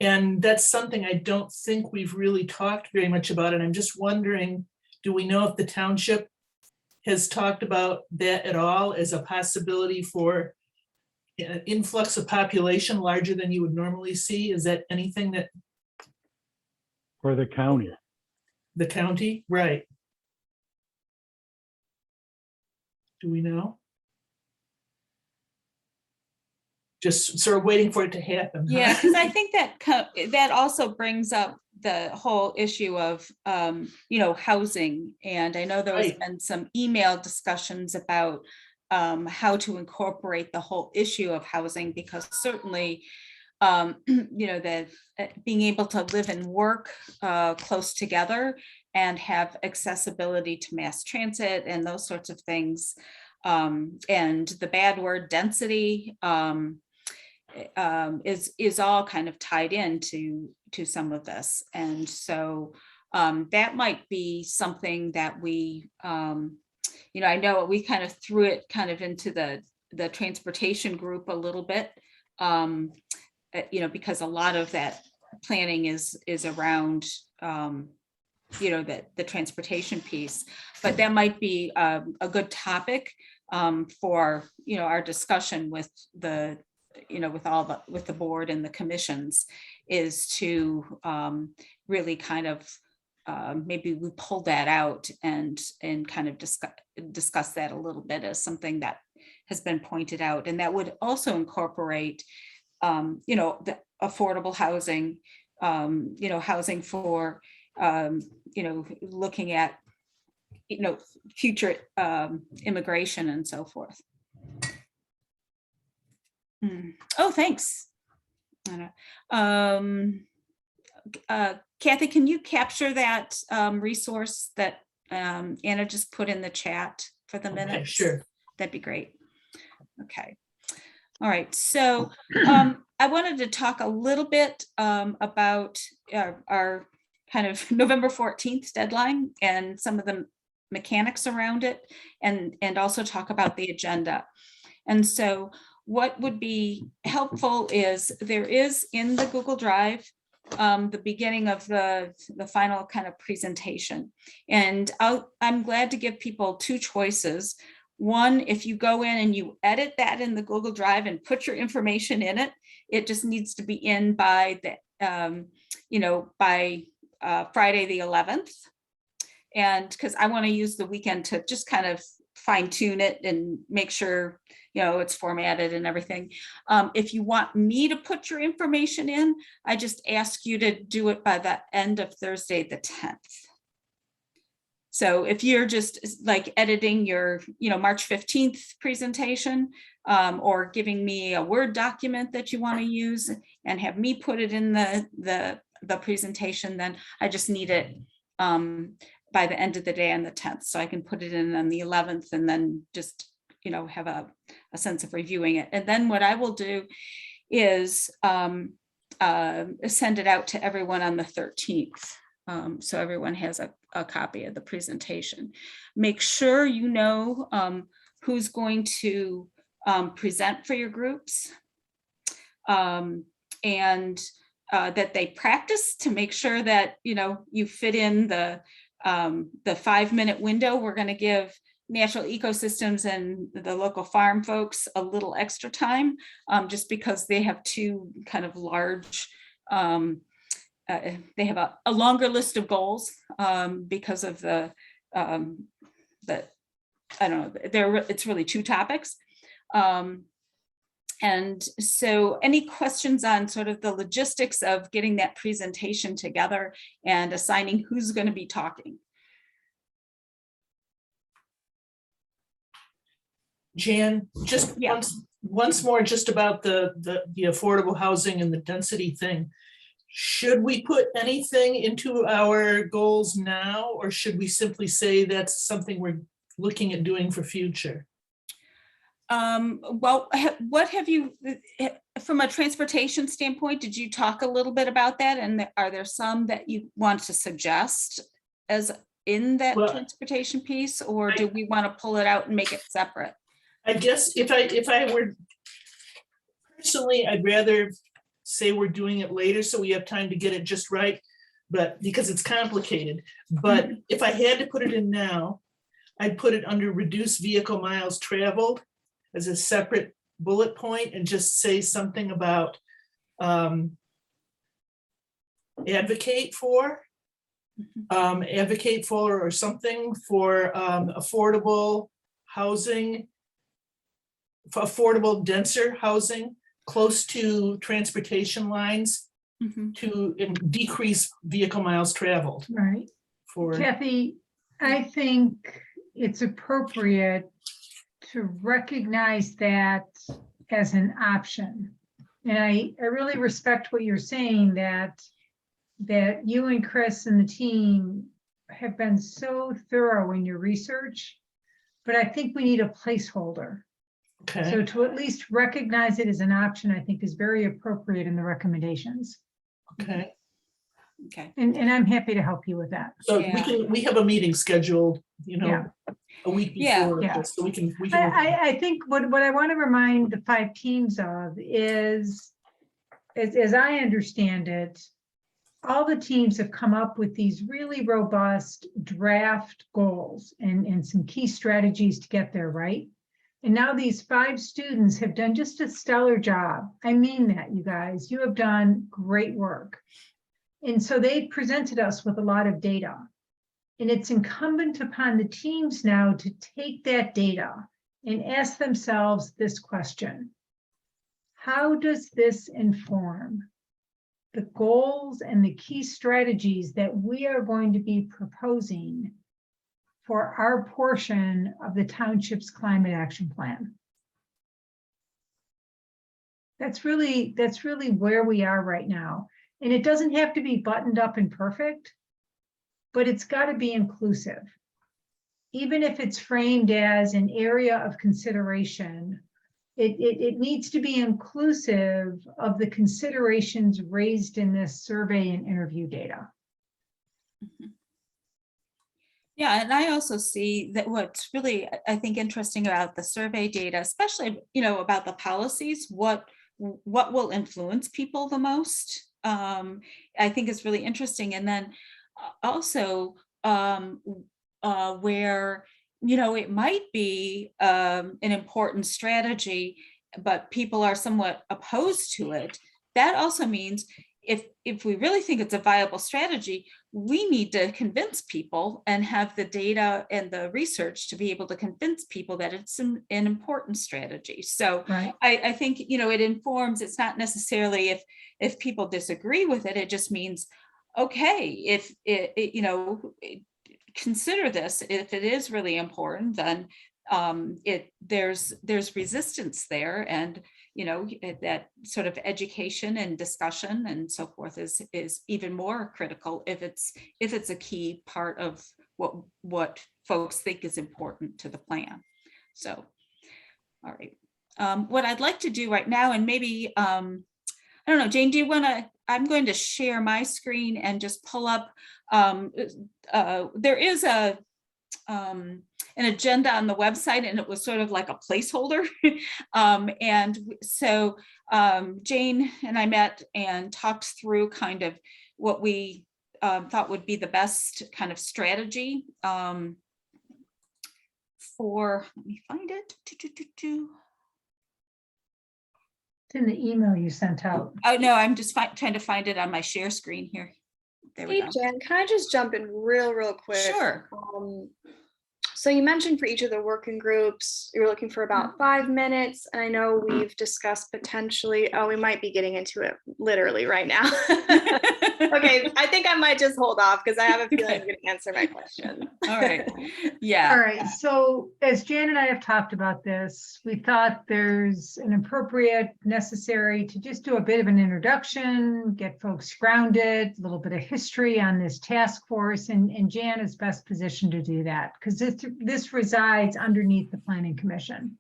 And that's something I don't think we've really talked very much about. And I'm just wondering, do we know if the township has talked about that at all as a possibility for an influx of population larger than you would normally see? Is that anything that? For the county. The county, right. Do we know? Just sort of waiting for it to happen. Yeah, huh? because I think that also brings up the whole issue of, housing. And I know there has Right. been some email discussions about how to incorporate the whole issue of housing, because certainly, that being able to live and work close together and have accessibility to mass transit and those sorts of things. And the bad word density is all kind of tied into some of this. And so that might be something that we, I know we kind of threw it kind of into the transportation group a little bit, because a lot of that planning is around, the transportation piece. But that might be a good topic for, our discussion with the, with the board and the commissions, is to really kind of maybe we pull that out and kind of discuss that a little bit as something that has been pointed out. And that would also incorporate, the affordable housing, housing for, looking at, future immigration and so forth. Oh, thanks. Kathy, can you capture that resource that Anna just put in the chat for the minutes? Okay, sure. That'd be great. Okay. All right. So I wanted to talk a little bit about our kind of November 14th deadline and some of the mechanics around it, and also talk about the agenda. And so what would be helpful is there is in the Google Drive the beginning of the final kind of presentation. And I'm glad to give people two choices. One, if you go in and you edit that in the Google Drive and put your information in it, it just needs to be in by the, by Friday the 11th. And because I want to use the weekend to just kind of fine tune it and make sure, it's formatted and everything. If you want me to put your information in, I just ask you to do it by the end of Thursday, the 10th. So if you're just like editing your, March 15th presentation, or giving me a Word document that you want to use and have me put it in the presentation, then I just need it by the end of the day on the 10th. So I can put it in on the 11th and then just, have a sense of reviewing it. And then what I will do is send it out to everyone on the 13th. so everyone has a copy of the presentation. Make sure you know who's going to present for your groups, and that they practice to make sure that you fit in the 5-minute window. We're going to give natural ecosystems and the local farm folks a little extra time, just because they have two kind of large, they have a longer list of goals because of the I don't know, it's really 2 topics. And so any questions on sort of the logistics of getting that presentation together and assigning who's going to be talking? Jan, just Yeah. once more, just about the affordable housing and the density thing. Should we put anything into our goals now, or should we simply say that's something we're looking at doing for future? Well, what have you, from a transportation standpoint, did you talk a little bit about that? And are there some that you want to suggest as in that transportation piece, or do we want to pull it out and make it separate? I guess if I were personally, I'd rather say we're doing it later so we have time to get it just right, but because it's complicated. But if I had to put it in now, I'd put it under reduce vehicle miles traveled as a separate bullet point and just say something about advocate for or something for affordable housing, for affordable denser housing close to transportation lines to decrease vehicle miles traveled. Right. For Kathy, I think it's appropriate to recognize that as an option. And I really respect what you're saying, that you and Chris and the team have been so thorough in your research, but I think we need a placeholder. Okay. So to at least recognize it as an option, I think is very appropriate in the recommendations. Okay. Okay. And I'm happy to help you with that. So Yeah. we have a meeting scheduled, a week before, Yeah. so we can. I think what I want to remind the 5 teams of is, as I understand it, all the teams have come up with these really robust draft goals and some key strategies to get there, right? And now these 5 students have done just a stellar job. I mean that, you guys. You have done great work. And so they presented us with a lot of data. And it's incumbent upon the teams now to take that data and ask themselves this question: how does this inform the goals and the key strategies that we are going to be proposing for our portion of the township's climate action plan? That's really where we are right now. And it doesn't have to be buttoned up and perfect, but it's got to be inclusive. Even if it's framed as an area of consideration, it needs to be inclusive of the considerations raised in this survey and interview data. Yeah, and I also see that what's really, I think, interesting about the survey data, especially, about the policies, what will influence people the most, I think is really interesting. And then also where, it might be an important strategy, but people are somewhat opposed to it. That also means if we really think it's a viable strategy, we need to convince people and have the data and the research to be able to convince people that it's an important strategy. So right. I think, it informs, it's not necessarily if people disagree with it, it just means, okay, if consider this, if it is really important, then there's resistance there, and that sort of education and discussion and so forth is even more critical if it's a key part of what folks think is important to the plan. So, all right. What I'd like to do right now, and maybe I don't know, Jane, do you want to I'm going to share my screen and just pull up, there is an agenda on the website, and it was sort of like a placeholder. And so Jane and I met and talked through kind of what we thought would be the best kind of strategy for, let me find it. It's in the email you sent out. Oh, no, I'm just trying to find it on my share screen here. There we Hey, go. Jen, can I just jump in real quick? Sure. So you mentioned for each of the working groups, you're looking for about 5 minutes. And I know we've discussed potentially, oh, we might be getting into it literally right now. Okay, I think I might just hold off because I have a feeling you're going to answer my question. All right. Yeah. All right, so as Jan and I have talked about this, we thought there's an appropriate, necessary to just do a bit of an introduction, get folks grounded, a little bit of history on this task force, and Jan is best positioned to do that because this resides underneath the Planning Commission.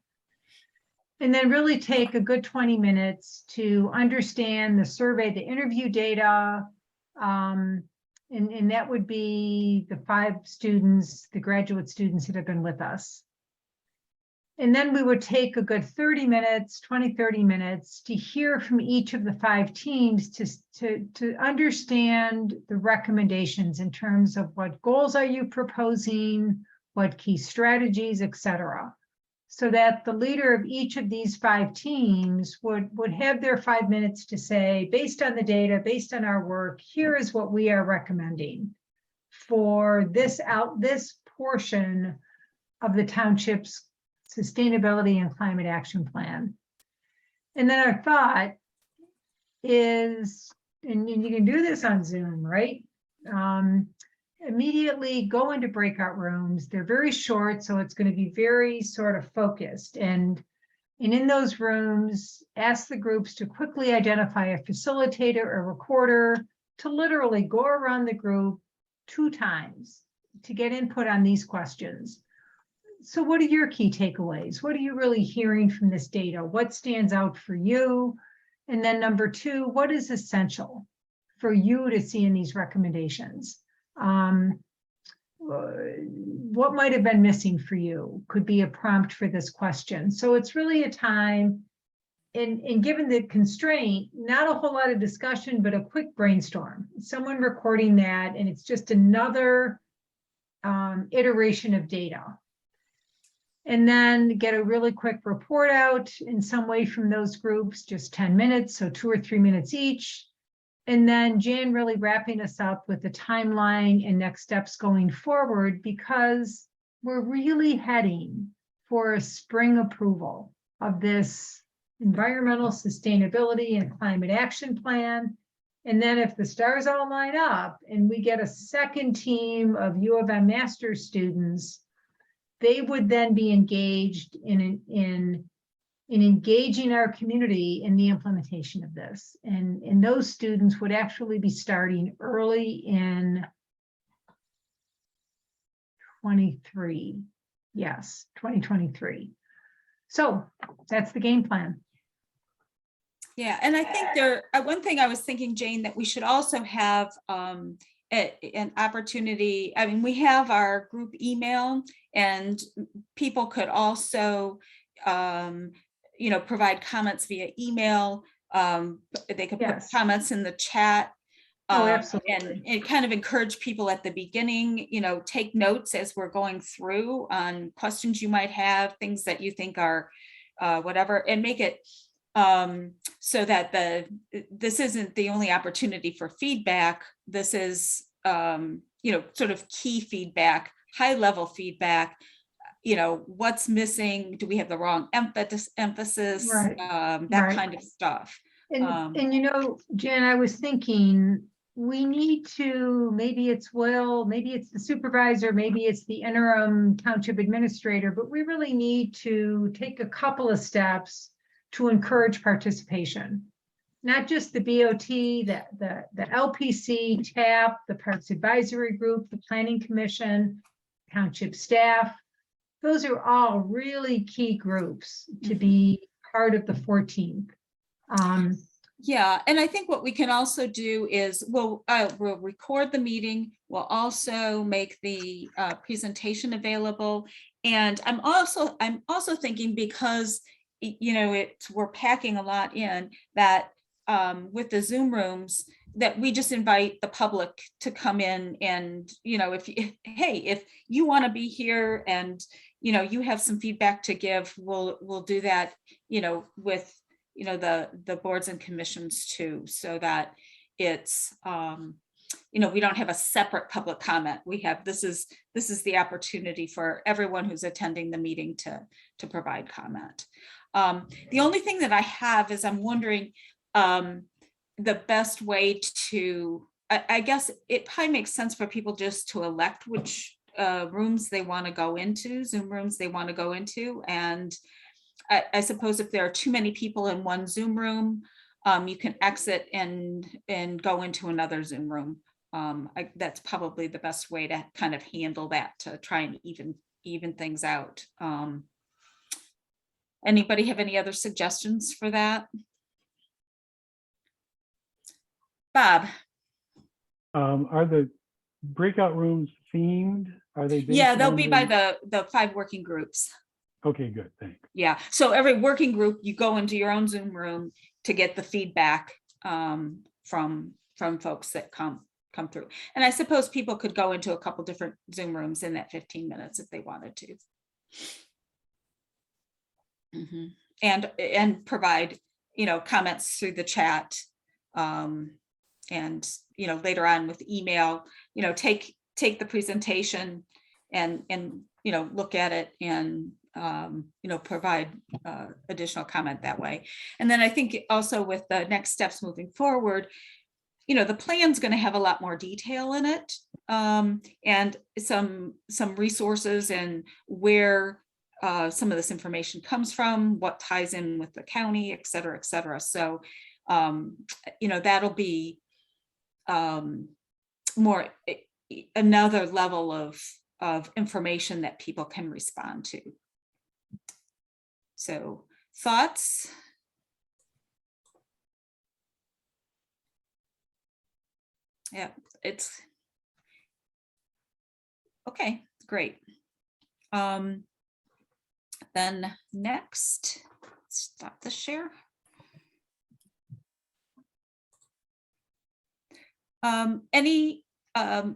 And then really take a good 20 minutes to understand the survey, the interview data, and that would be the 5 students, the graduate students that have been with us. And then we would take a good 30 minutes, 30 minutes to hear from each of the 5 teams to understand the recommendations in terms of what goals are you proposing, what key strategies, et cetera. So that the leader of each of these 5 teams would have their 5 minutes to say, based on the data, based on our work, here is what we are recommending for this portion of the township's sustainability and climate action plan. And then our thought is, and you can do this on Zoom, right? Immediately go into breakout rooms. They're very short, so it's going to be very sort of focused. And in those rooms, ask the groups to quickly identify a facilitator or recorder to literally go around the group 2 times to get input on these questions. So what are your key takeaways? What are you really hearing from this data? What stands out for you? And then number 2, what is essential for you to see in these recommendations? What might have been missing for you could be a prompt for this question. So it's really a time, and given the constraint, not a whole lot of discussion, but a quick brainstorm. Someone recording that, and it's just another iteration of data. And then get a really quick report out in some way from those groups, just 10 minutes, so 2 or 3 minutes each. And then Jan really wrapping us up with the timeline and next steps going forward, because we're really heading for a spring approval of this environmental sustainability and climate action plan. And then if the stars all line up and we get a second team of U of M master's students, they would then be engaged in engaging our community in the implementation of this. And those students would actually be starting early in 23. Yes, 2023. So that's the game plan. Yeah, and I think one thing I was thinking, Jane, that we should also have an opportunity. I mean, we have our group email, and people could also provide comments via email. They could put comments in the chat. Absolutely. And kind of encourage people at the beginning, take notes as we're going through on questions you might have, things that you think are whatever, and make it so that this isn't the only opportunity for feedback. This is, sort of key feedback, high level feedback. What's missing? Do we have the wrong emphasis? Right. That kind of stuff. And Jen, I was thinking we need to, maybe it's Will, maybe it's the supervisor, maybe it's the interim township administrator, but we really need to take a couple of steps to encourage participation. Not just the BOT, the LPC, TAP, the Parks Advisory Group, the Planning Commission, township staff. Those are all really key groups to be part of the 14th. Yeah, and I think what we can also do is we'll record the meeting. We'll also make the presentation available. And I'm also thinking, because we're packing a lot in, that with the Zoom rooms, that we just invite the public to come in, and if you want to be here and you have some feedback to give, we'll do that with the boards and commissions too, so that it's we don't have a separate public comment. We have this is the opportunity for everyone who's attending the meeting to provide comment. The only thing that I have is I'm wondering the best way to, I guess it probably makes sense for people just to elect which rooms they want to go into, Zoom rooms they want to go into. And I suppose if there are too many people in one Zoom room, you can exit and go into another Zoom room. That's probably the best way to kind of handle that, to try and even things out. Anybody have any other suggestions for that? Bob? Are the breakout rooms themed? Are they? Yeah, they'll be by the 5 working groups. Okay, good, thanks. Yeah, so every working group, you go into your own Zoom room to get the feedback from folks that come through. And I suppose people could go into a couple different Zoom rooms in that 15 minutes if they wanted to. And provide comments through the chat, and later on with email, take the presentation and look at it and provide additional comment that way. And then I think also with the next steps moving forward, the plan's going to have a lot more detail in it, and some resources and where some of this information comes from, what ties in with the county, et cetera, et cetera. So that'll be more another level of information that people can respond to. So thoughts? Yeah, it's okay, great. Then next, stop the share. Any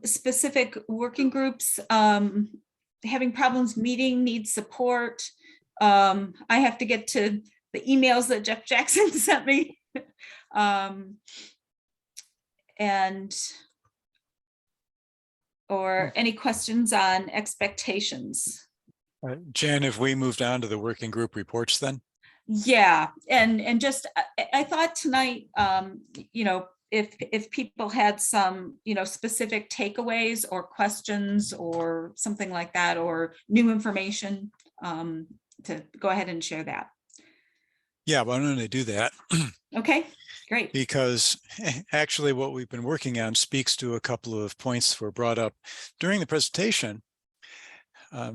specific working groups having problems meeting, need support? I have to get to the emails that Jeff Jackson sent me. Or any questions on expectations? Jen, have we moved on to the working group reports then? Yeah, and just I thought tonight, if people had some, specific takeaways or questions or something like that, or new information, to go ahead and share that. Yeah, why don't I do that? Okay, great. Because actually what we've been working on speaks to a couple of points that were brought up during the presentation.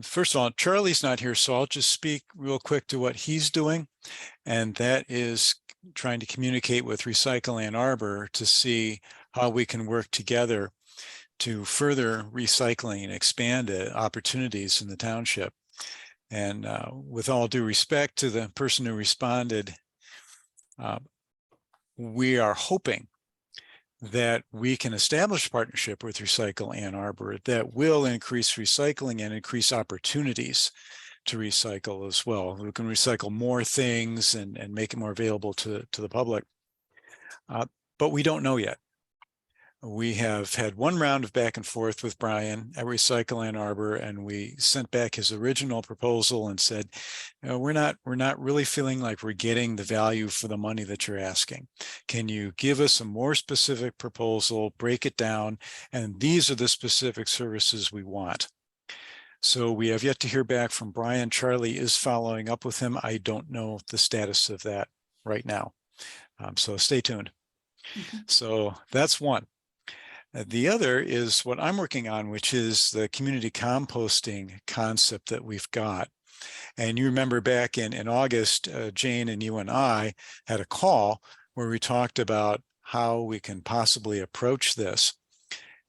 First of all, Charlie's not here, so I'll just speak real quick to what he's doing. And that is trying to communicate with Recycle Ann Arbor to see how we can work together to further recycling and expand opportunities in the township. And with all due respect to the person who responded, we are hoping that we can establish a partnership with Recycle Ann Arbor that will increase recycling and increase opportunities to recycle as well. We can recycle more things and make it more available to the public. But we don't know yet. We have had one round of back and forth with Brian at Recycle Ann Arbor, and we sent back his original proposal and said, we're not really feeling like we're getting the value for the money that you're asking. Can you give us a more specific proposal, break it down, and these are the specific services we want. So we have yet to hear back from Brian. Charlie is following up with him. I don't know the status of that right now. So stay tuned. So that's one. The other is what I'm working on, which is the community composting concept that we've got. And you remember back in August, Jane and you and I had a call where we talked about how we can possibly approach this.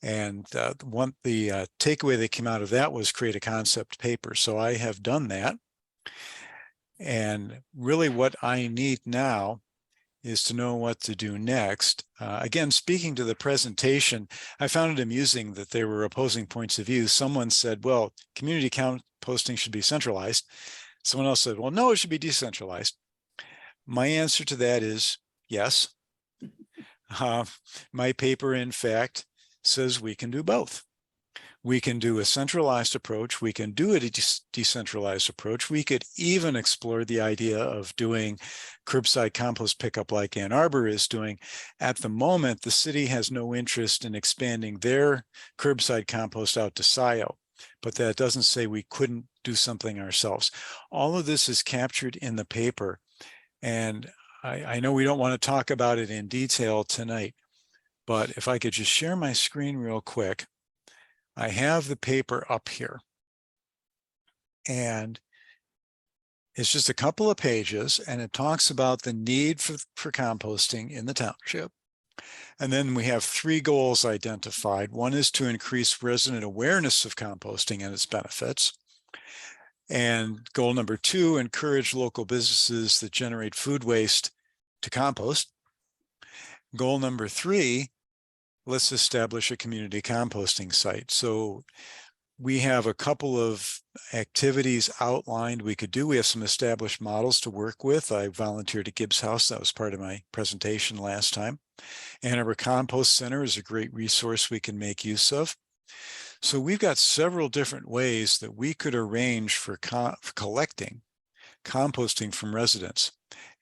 And the takeaway that came out of that was create a concept paper. So I have done that. And really what I need now is to know what to do next. Again, speaking to the presentation, I found it amusing that there were opposing points of view. Someone said, well, community composting should be centralized. Someone else said, well, no, it should be decentralized. My answer to that is yes. My paper, in fact, says we can do both. We can do a centralized approach. We can do a decentralized approach. We could even explore the idea of doing curbside compost pickup like Ann Arbor is doing. At the moment, the city has no interest in expanding their curbside compost out to Scio, but that doesn't say we couldn't do something ourselves. All of this is captured in the paper. And I know we don't want to talk about it in detail tonight, but if I could just share my screen real quick. I have the paper up here, and it's just a couple of pages, and it talks about the need for composting in the township. And then we have 3 goals identified. One is to increase resident awareness of composting and its benefits. And goal number 2, encourage local businesses that generate food waste to compost. Goal number 3, let's establish a community composting site. So we have a couple of activities outlined we could do. We have some established models to work with. I volunteered at Gibbs House. That was part of my presentation last time. Ann Arbor Compost Center is a great resource we can make use of. So we've got several different ways that we could arrange for collecting composting from residents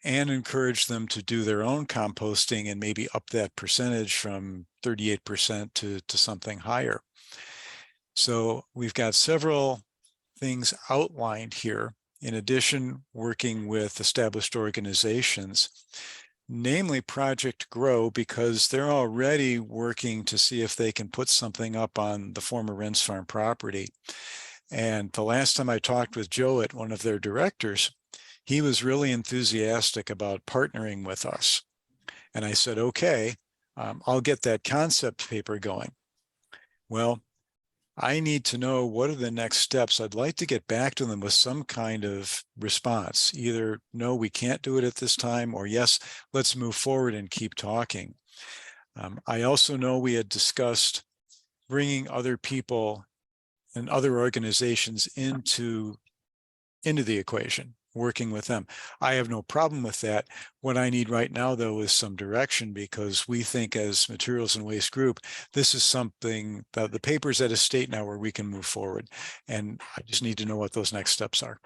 and encourage them to do their own composting and maybe up that percentage from 38% to something higher. So we've got several things outlined here. In addition, working with established organizations, namely Project Grow, because they're already working to see if they can put something up on the former Ren's Farm property. And the last time I talked with Joe at one of their directors, he was really enthusiastic about partnering with us. And I said, okay, I'll get that concept paper going. Well, I need to know what are the next steps. I'd like to get back to them with some kind of response, either no, we can't do it at this time, or yes, let's move forward and keep talking. I also know we had discussed bringing other people and other organizations into the equation, working with them. I have no problem with that. What I need right now, though, is some direction, because we think as Materials and Waste Group, this is something that the paper's at a state now where we can move forward. And I just need to know what those next steps are.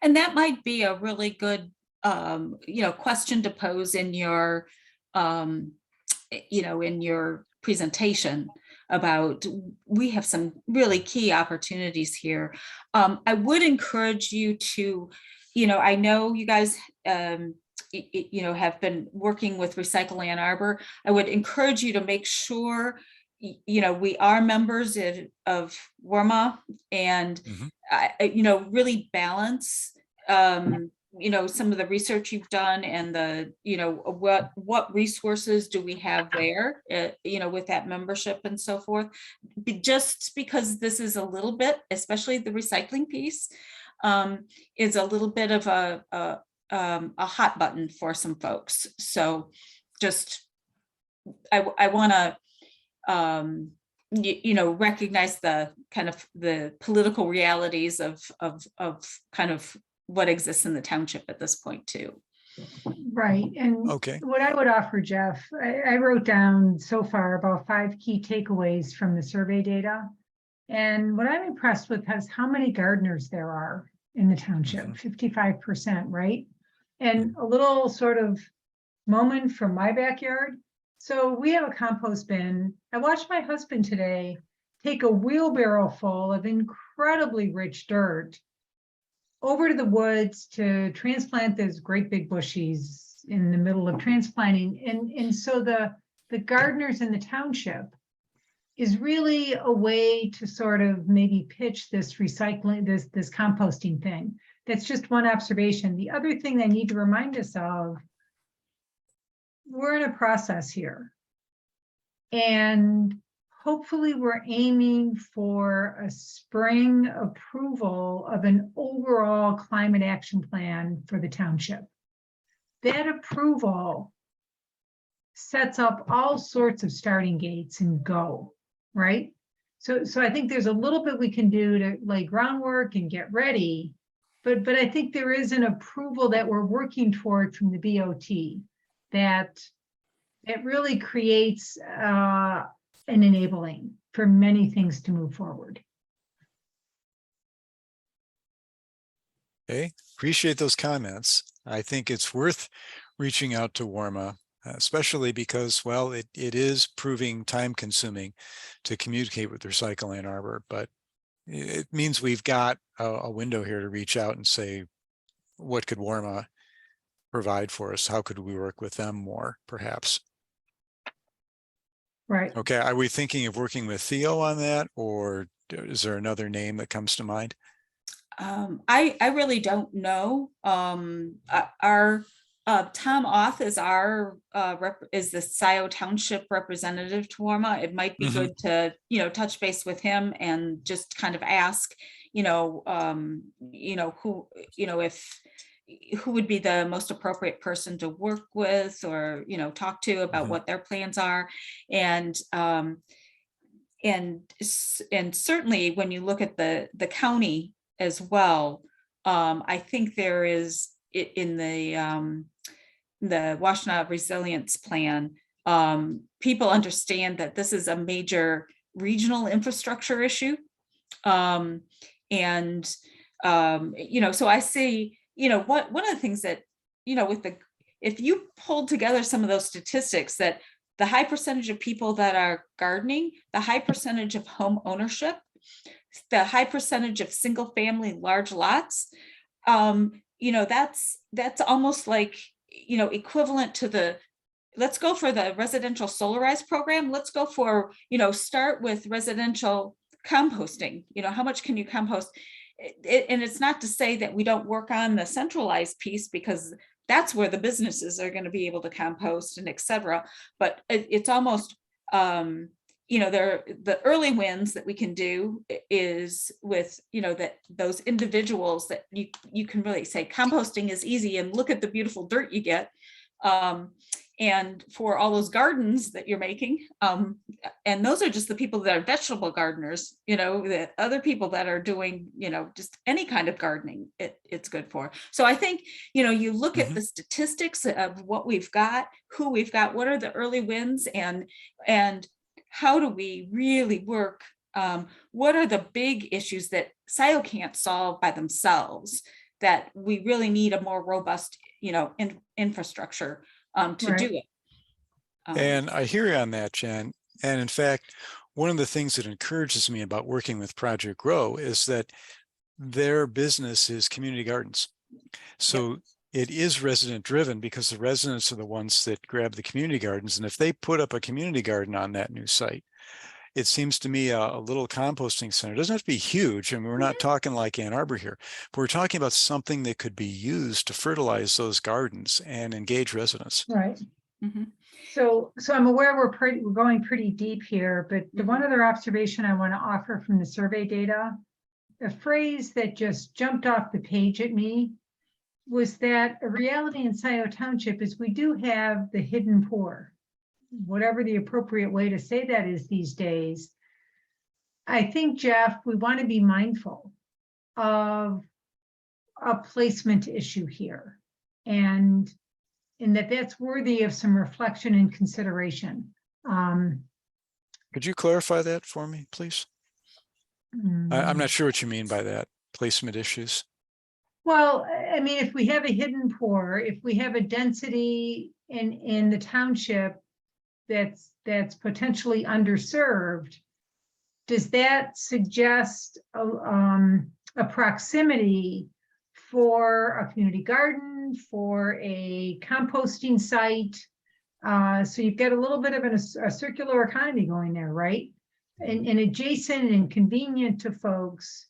And that might be a really good, question to pose in your, in your presentation about, we have some really key opportunities here. I would encourage you to, I know you guys, have been working with Recycle Ann Arbor. I would encourage you to make sure, we are members of WRMA, and, really balance, some of the research you've done and the, what resources do we have there, with that membership and so forth. Just because this is a little bit, especially the recycling piece, is a little bit of a hot button for some folks. So just, I want to, recognize the kind of the political realities of kind of what exists in the township at this point too. Right. And Okay. what I would offer, Jeff, I wrote down so far about 5 key takeaways from the survey data. And what I'm impressed with is how many gardeners there are in the township, 55%, right? And a little sort of moment from my backyard. So we have a compost bin. I watched my husband today take a wheelbarrow full of incredibly rich dirt over to the woods to transplant those great big bushies in the middle of transplanting. And so the gardeners in the township is really a way to sort of maybe pitch this recycling, this composting thing. That's just one observation. The other thing I need to remind us of we're in a process here. And hopefully we're aiming for a spring approval of an overall climate action plan for the township. That approval sets up all sorts of starting gates and go, right? So I think there's a little bit we can do to lay groundwork and get ready, but I think there is an approval that we're working toward from the BOT that really creates an enabling for many things to move forward. Okay, appreciate those comments. I think it's worth reaching out to Warma, especially because, well, it is proving time consuming to communicate with Recycle Ann Arbor, but it means we've got a window here to reach out and say, what could Warma provide for us? How could we work with them more, perhaps? Right. Okay, are we thinking of working with Theo on that, or is there another name that comes to mind? I really don't know. Our Tom Oth is is the Scio Township representative to Warma. It might be good to, touch base with him and just kind of ask, who would be the most appropriate person to work with or, talk to about what their plans are. And certainly when you look at the county as well, I think there is in the Washtenaw Resilience Plan, people understand that this is a major regional infrastructure issue. So I see, one of the things that, if you pulled together some of those statistics, that the high percentage of people that are gardening, the high percentage of home ownership, the high percentage of single family large lots, that's almost like, equivalent to let's go for the residential solarized program. Let's go for, start with residential composting. How much can you compost? And it's not to say that we don't work on the centralized piece, because that's where the businesses are going to be able to compost and et cetera. But it's almost, the early wins that we can do is with, those individuals that you can really say composting is easy and look at the beautiful dirt you get. And for all those gardens that you're making, and those are just the people that are vegetable gardeners, the other people that are doing, just any kind of gardening, it's good for. So I think, you look at the statistics of what we've got, who we've got, what are the early wins, and how do we really work? What are the big issues that Scio can't solve by themselves, that we really need a more robust, infrastructure to do it. And I hear you on that, Jen. And in fact, one of the things that encourages me about working with Project Grow is that their business is community gardens. So it is resident driven, because the residents are the ones that grab the community gardens. And if they put up a community garden on that new site, it seems to me a little composting center. It doesn't have to be huge. I mean, we're not talking like Ann Arbor here, but we're talking about something that could be used to fertilize those gardens and engage residents. Right. So I'm aware we're going pretty deep here, but the one other observation I want to offer from the survey data, a phrase that just jumped off the page at me was that a reality in Scio Township is we do have the hidden poor, whatever the appropriate way to say that is these days. I think, Jeff, we want to be mindful of a placement issue here, and that's worthy of some reflection and consideration. Could you clarify that for me, please? I'm not sure what you mean by that, placement issues. Well, I mean, if we have a hidden poor, if we have a density in the township that's potentially underserved, does that suggest a proximity for a community garden, for a composting site? So you've got a little bit of a circular economy going there, right? And adjacent and convenient to folks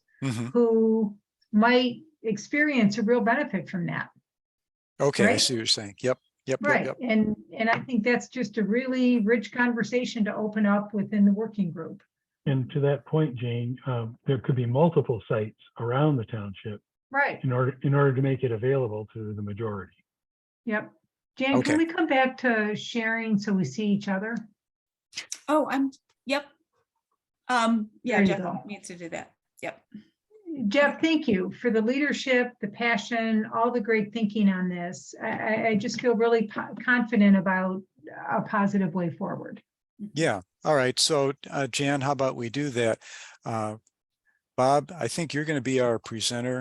who might experience a real benefit from that. Okay, right? I see what you're saying. Yep. Yep. Right, Yep. and I think that's just a really rich conversation to open up within the working group. And to that point, Jane, there could be multiple sites around the township Right, in order to make it available to the majority. yep. Jan, Okay. can we come back to sharing so we see each other? Oh, yep. Yeah, There you Jeff go. needs to do that. Yep. Jeff, thank you for the leadership, the passion, all the great thinking on this. I just feel really confident about a positive way forward. Yeah. All right. So Jan, how about we do that? Bob, I think you're going to be our presenter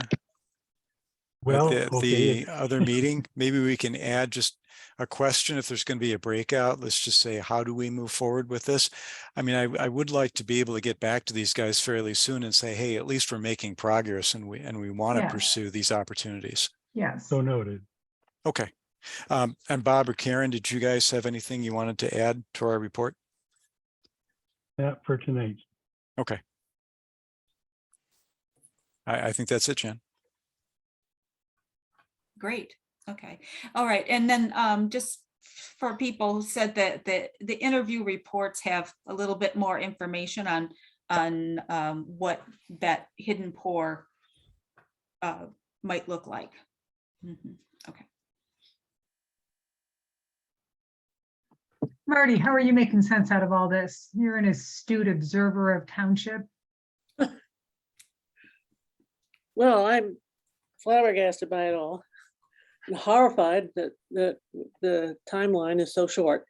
Well, at okay, the other meeting. Maybe we can add just a question if there's going to be a breakout. Let's just say, how do we move forward with this? I mean, I would like to be able to get back to these guys fairly soon and say, hey, at least we're making progress and we want to Yeah. pursue these opportunities. Yes. so noted. Okay. And Bob or Karen, did you guys have anything you wanted to add to our report? That for tonight. Okay. I think that's it, Jen. Great. Okay. All right. And then just for people who said that the interview reports have a little bit more information on what that hidden pour might look like. Okay. Marty, how are you making sense out of all this? You're an astute observer of Township. Well, I'm flabbergasted by it all. I'm horrified that the timeline is so short.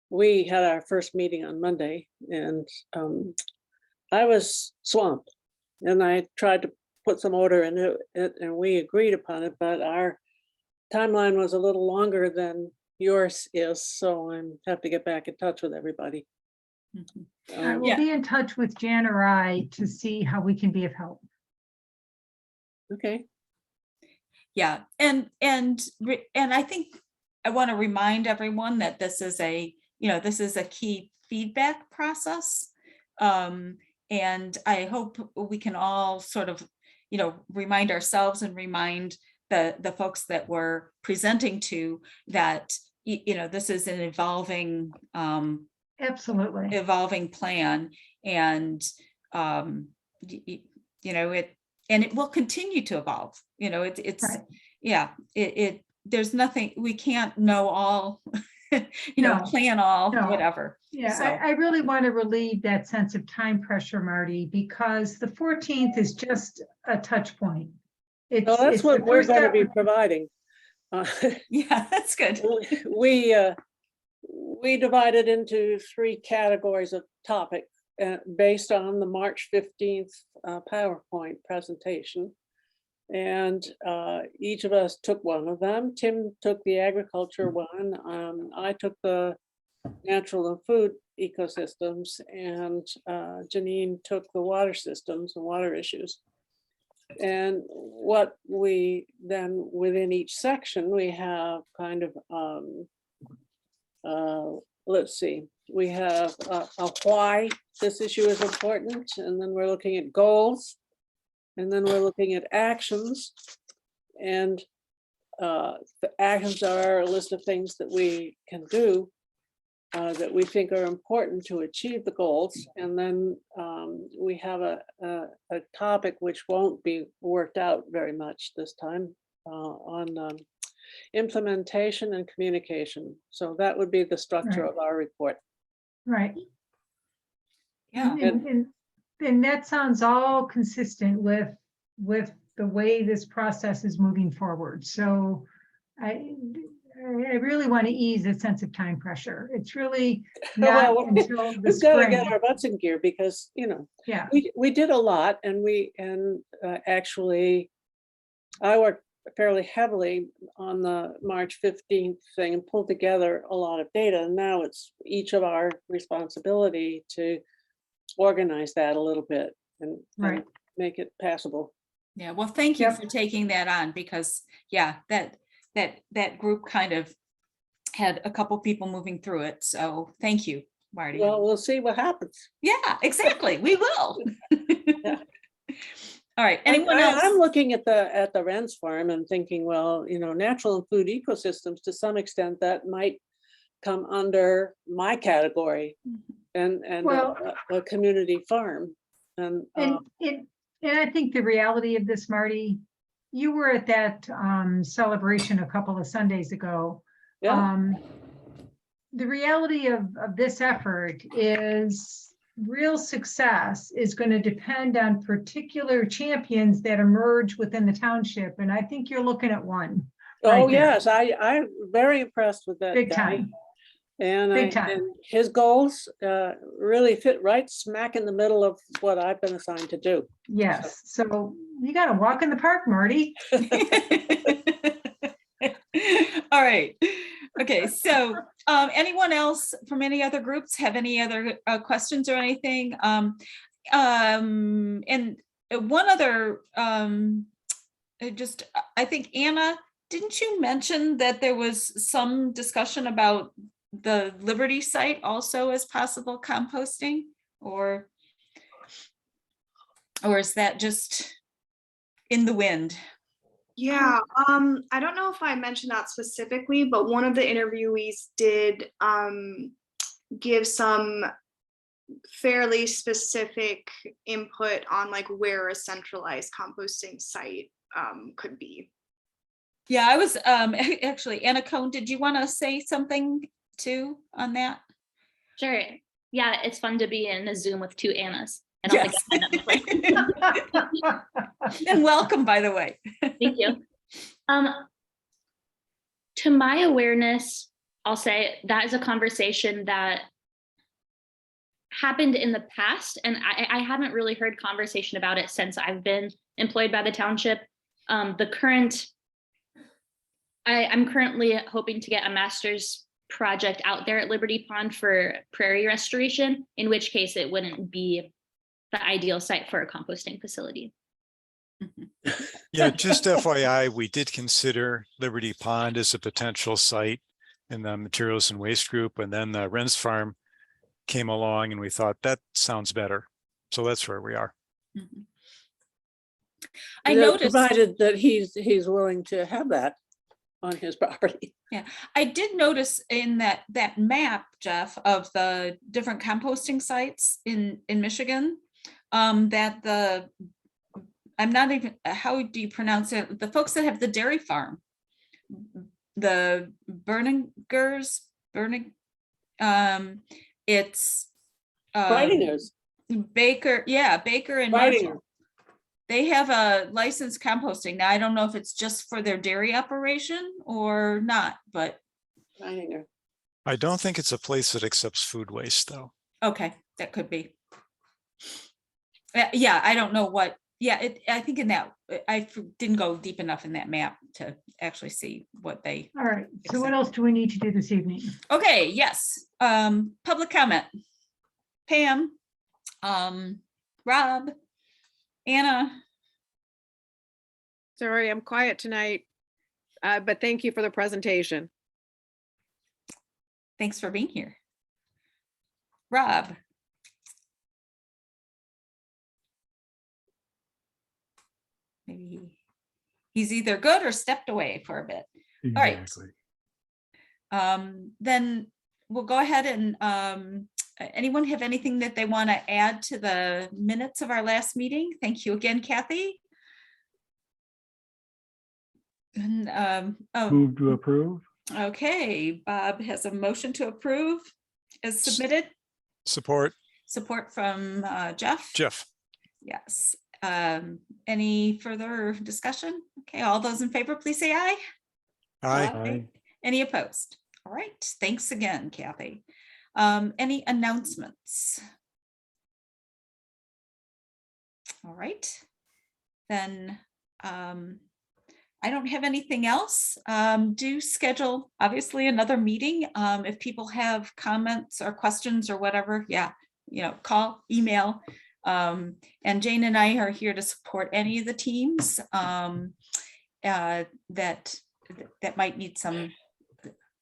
We had our first meeting on Monday and I was swamped and I tried to put some order into it and we agreed upon it, but our timeline was a little longer than yours is, so I have to get back in touch with everybody. I will be in touch with Jan or I to see how we can be of help. Okay. Yeah, and I think I want to remind everyone that this is a key feedback process. And I hope we can all sort of, remind ourselves and remind the folks that we're presenting to that, this is an evolving, Absolutely. evolving plan, and it will continue to evolve. It's Right. There's nothing, we can't know all, No, plan all, no. whatever. Yeah, So- I really want to relieve that sense of time pressure, Marty, because the 14th is just a touch point. Well, that's it's what the we're first going to step. be providing. Yeah, that's good. We divided into 3 categories of topic based on the March 15th PowerPoint presentation. And each of us took one of them. Tim took the agriculture one. I took the natural and food ecosystems, and Janine took the water systems and water issues. And what we then, within each section, we have kind of, let's see, we have a why this issue is important, and then we're looking at goals, and then we're looking at actions. And the actions are a list of things that we can do that we think are important to achieve the goals. And then we have a topic which won't be worked out very much this time on implementation and communication. So that would be the structure of our report. Right. Yeah. And that sounds all consistent with the way this process is moving forward. So I really want to ease a sense of time pressure. It's really not Well, until the we've got to get spring. our butts in gear because, Yeah, we did a lot, and actually I worked fairly heavily on the March 15th thing and pulled together a lot of data. And now it's each of our responsibility to organize that a little bit and right. make it passable. Yeah, well, thank you Yep. for taking that on, because that group kind of had a couple people moving through it. So thank you, Marty. Well, we'll see what happens. Yeah, exactly. We will. Yeah. All right, anyone else? I'm looking at the Wren's farm and thinking, well, natural and food ecosystems, to some extent, that might come under my category and Well- a community farm. And And I think the reality of this, Marty, you were at that celebration a couple of Sundays ago. yeah, The reality of this effort is real success is going to depend on particular champions that emerge within the township. And I think you're looking at one. oh, right there. yes, I'm very impressed with that Big guy. time. And Big time. and his goals really fit right smack in the middle of what I've been assigned to do. Yes. So you got to walk in the park, Marty. All right. Okay, so anyone else from any other groups have any other questions or anything? And one other, I think, Anna, didn't you mention that there was some discussion about the Liberty site also as possible composting, or is that just in the wind? Yeah, I don't know if I mentioned that specifically, but one of the interviewees did give some fairly specific input on like where a centralized composting site could be. Yeah, I was actually, Anna Cohn, did you want to say something too on that? Sure. Yeah, it's fun to be in a Zoom with two Annas. I don't think I've done that before. And welcome, by the way. Thank you. To my awareness, I'll say that is a conversation that happened in the past, and I haven't really heard conversation about it since I've been employed by the township. I'm currently hoping to get a master's project out there at Liberty Pond for prairie restoration, in which case it wouldn't be the ideal site for a composting facility. Yeah, just FYI, we did consider Liberty Pond as a potential site in the materials and waste group, and then the Wren's farm came along and we thought that sounds better. So that's where we are. I noticed, provided that he's willing to have that on his property. yeah, I did notice in that map, Jeff, of the different composting sites in Michigan, that I'm not even, how do you pronounce it? The folks that have the dairy farm, the Berningers, it's Bridingers. Baker, yeah, Baker and Bridinger. Marshall. They have a licensed composting. Now, I don't know if it's just for their dairy operation or not, but Bridingers. I don't think it's a place that accepts food waste, though. okay, that could be. Yeah, I don't know what, yeah, I think in that, I didn't go deep enough in that map to actually see what they. All right. So what else do we need to do this evening? Okay, yes, public comment. Pam, Rob, Anna. Sorry, I'm quiet tonight, but thank you for the presentation. Thanks for being here. Rob. Maybe he's either good or stepped away for a bit. Exactly. All right. Then we'll go ahead and anyone have anything that they want to add to the minutes of our last meeting? Thank you again, Kathy. And Move to approve. okay, Bob has a motion to approve as submitted. Support. Support from Jeff. Jeff. Yes. Any further discussion? Okay, all those in favor, please say aye. Aye. Aye. Any opposed? All right, thanks again, Kathy. Any announcements? All right, then I don't have anything else. Do schedule, obviously, another meeting. If people have comments or questions or whatever, yeah, call, email. And Jane and I are here to support any of the teams that might need some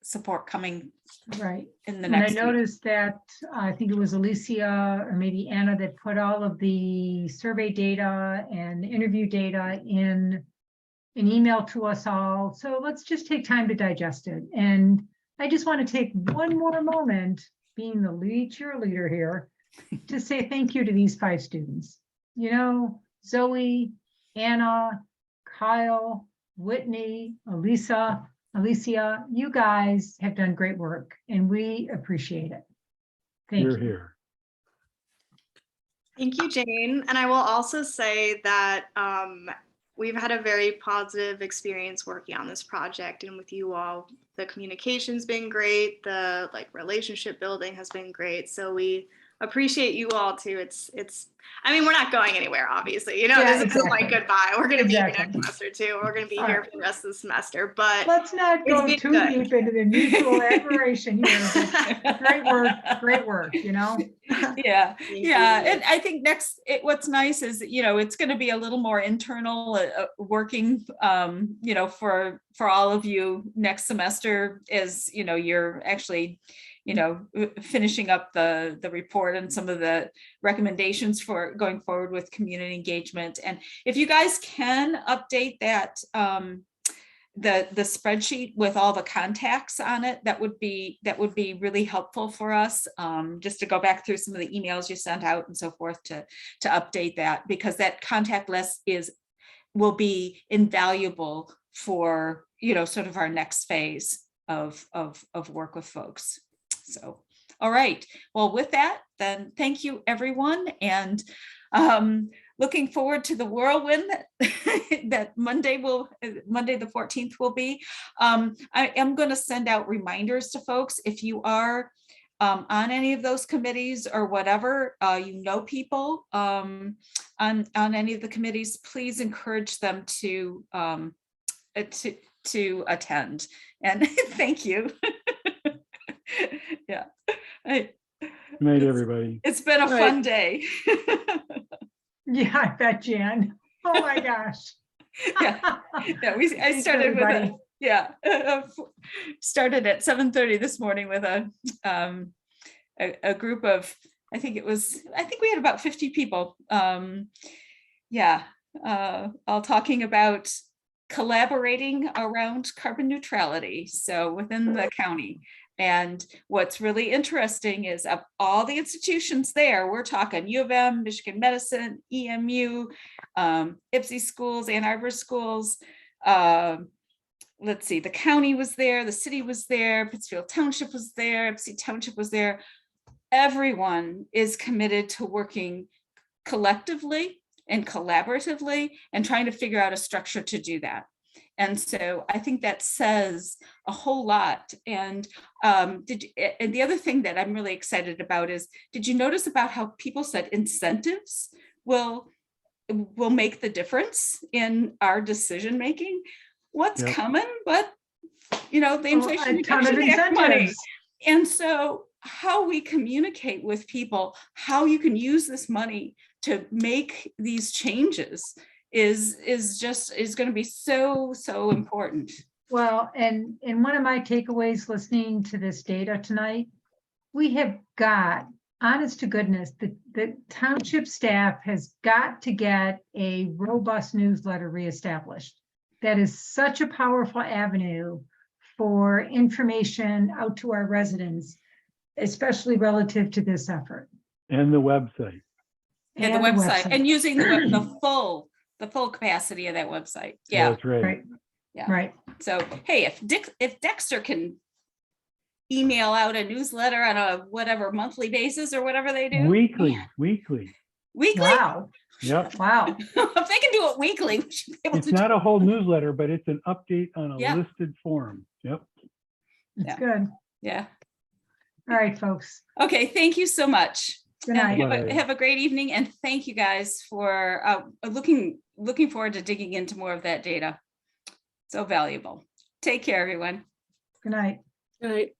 support coming Right. in the And I next week. noticed that, I think it was Alicia or maybe Anna that put all of the survey data and interview data in an email to us all. So let's just take time to digest it. And I just want to take one more moment, being the lead cheerleader here, to say thank you to these 5 students. You know, Zoe, Anna, Kyle, Whitney, Alicia, you guys have done great work and we appreciate it. Thank You're you. here. Thank you, Jane. And I will also say that we've had a very positive experience working on this project and with you all. The communication's been great. The relationship building has been great. So we appreciate you all too. I mean, we're not going anywhere, obviously. You know, Yeah, this isn't like exactly. goodbye. We're going to be here Exactly. next semester too. We're going to be All here right. for the rest of the semester. But Let's not it's go been too good. deep into the mutual admiration here. But great work, you know? Yeah, Thank yeah. you. And I think what's nice is, you know, it's going to be a little more internal working, you know, for all of you next semester as, you know, you're actually, you know, finishing up the report and some of the recommendations for going forward with community engagement. And if you guys can update that, the spreadsheet with all the contacts on it, that would be really helpful for us, just to go back through some of the emails you sent out and so forth to update that, because that contact list will be invaluable for, you know, sort of our next phase of work with folks. So, all right. Well, with that, then thank you, everyone. And looking forward to the whirlwind that Monday the 14th will be. I am going to send out reminders to folks. If you are on any of those committees or whatever, you know people on any of the committees, please encourage them to attend. And thank you. Yeah. Good night, everybody. It's been a fun day. Yeah, I bet, Jan. Oh my gosh. Yeah, I Thanks, started with everybody. started at 7:30 this morning with a group of, I think we had about 50 people. All talking about collaborating around carbon neutrality, so within the county. And what's really interesting is of all the institutions there, we're talking U of M, Michigan Medicine, EMU, IPSI schools, Ann Arbor schools. Let's see, the county was there, the city was there, Pittsfield Township was there, IPSI Township was there. Everyone is committed to working collectively and collaboratively and trying to figure out a structure to do that. And so I think that says a whole lot. And and the other thing that I'm really excited about is, did you notice about how people said incentives will make the difference in our decision making? What's coming, but you know, the Inflation Reduction Act money. And so how we communicate with people, how you can use this money to make these changes is going to be so important. Well, and one of my takeaways listening to this data tonight, we have got, honest to goodness, the township staff has got to get a robust newsletter reestablished. That is such a powerful avenue for information out to our residents, especially relative to this effort. And the website. And the website, and using the full capacity of that website. Yeah, That's right. Right. Yeah. Right. So, hey, if Dexter can email out a newsletter on a whatever monthly basis or whatever they do. Weekly. Wow. Yep. Wow. If they can do it weekly, we should be able It's to not do a whole newsletter, but it's an update on a Yep. listed forum. Yep. That's good. Yeah. All right, folks. Okay. Thank you so much. Good night. Bye. Have a great evening, and thank you guys for looking forward to digging into more of that data. So valuable. Take care, everyone. Good night. Good night.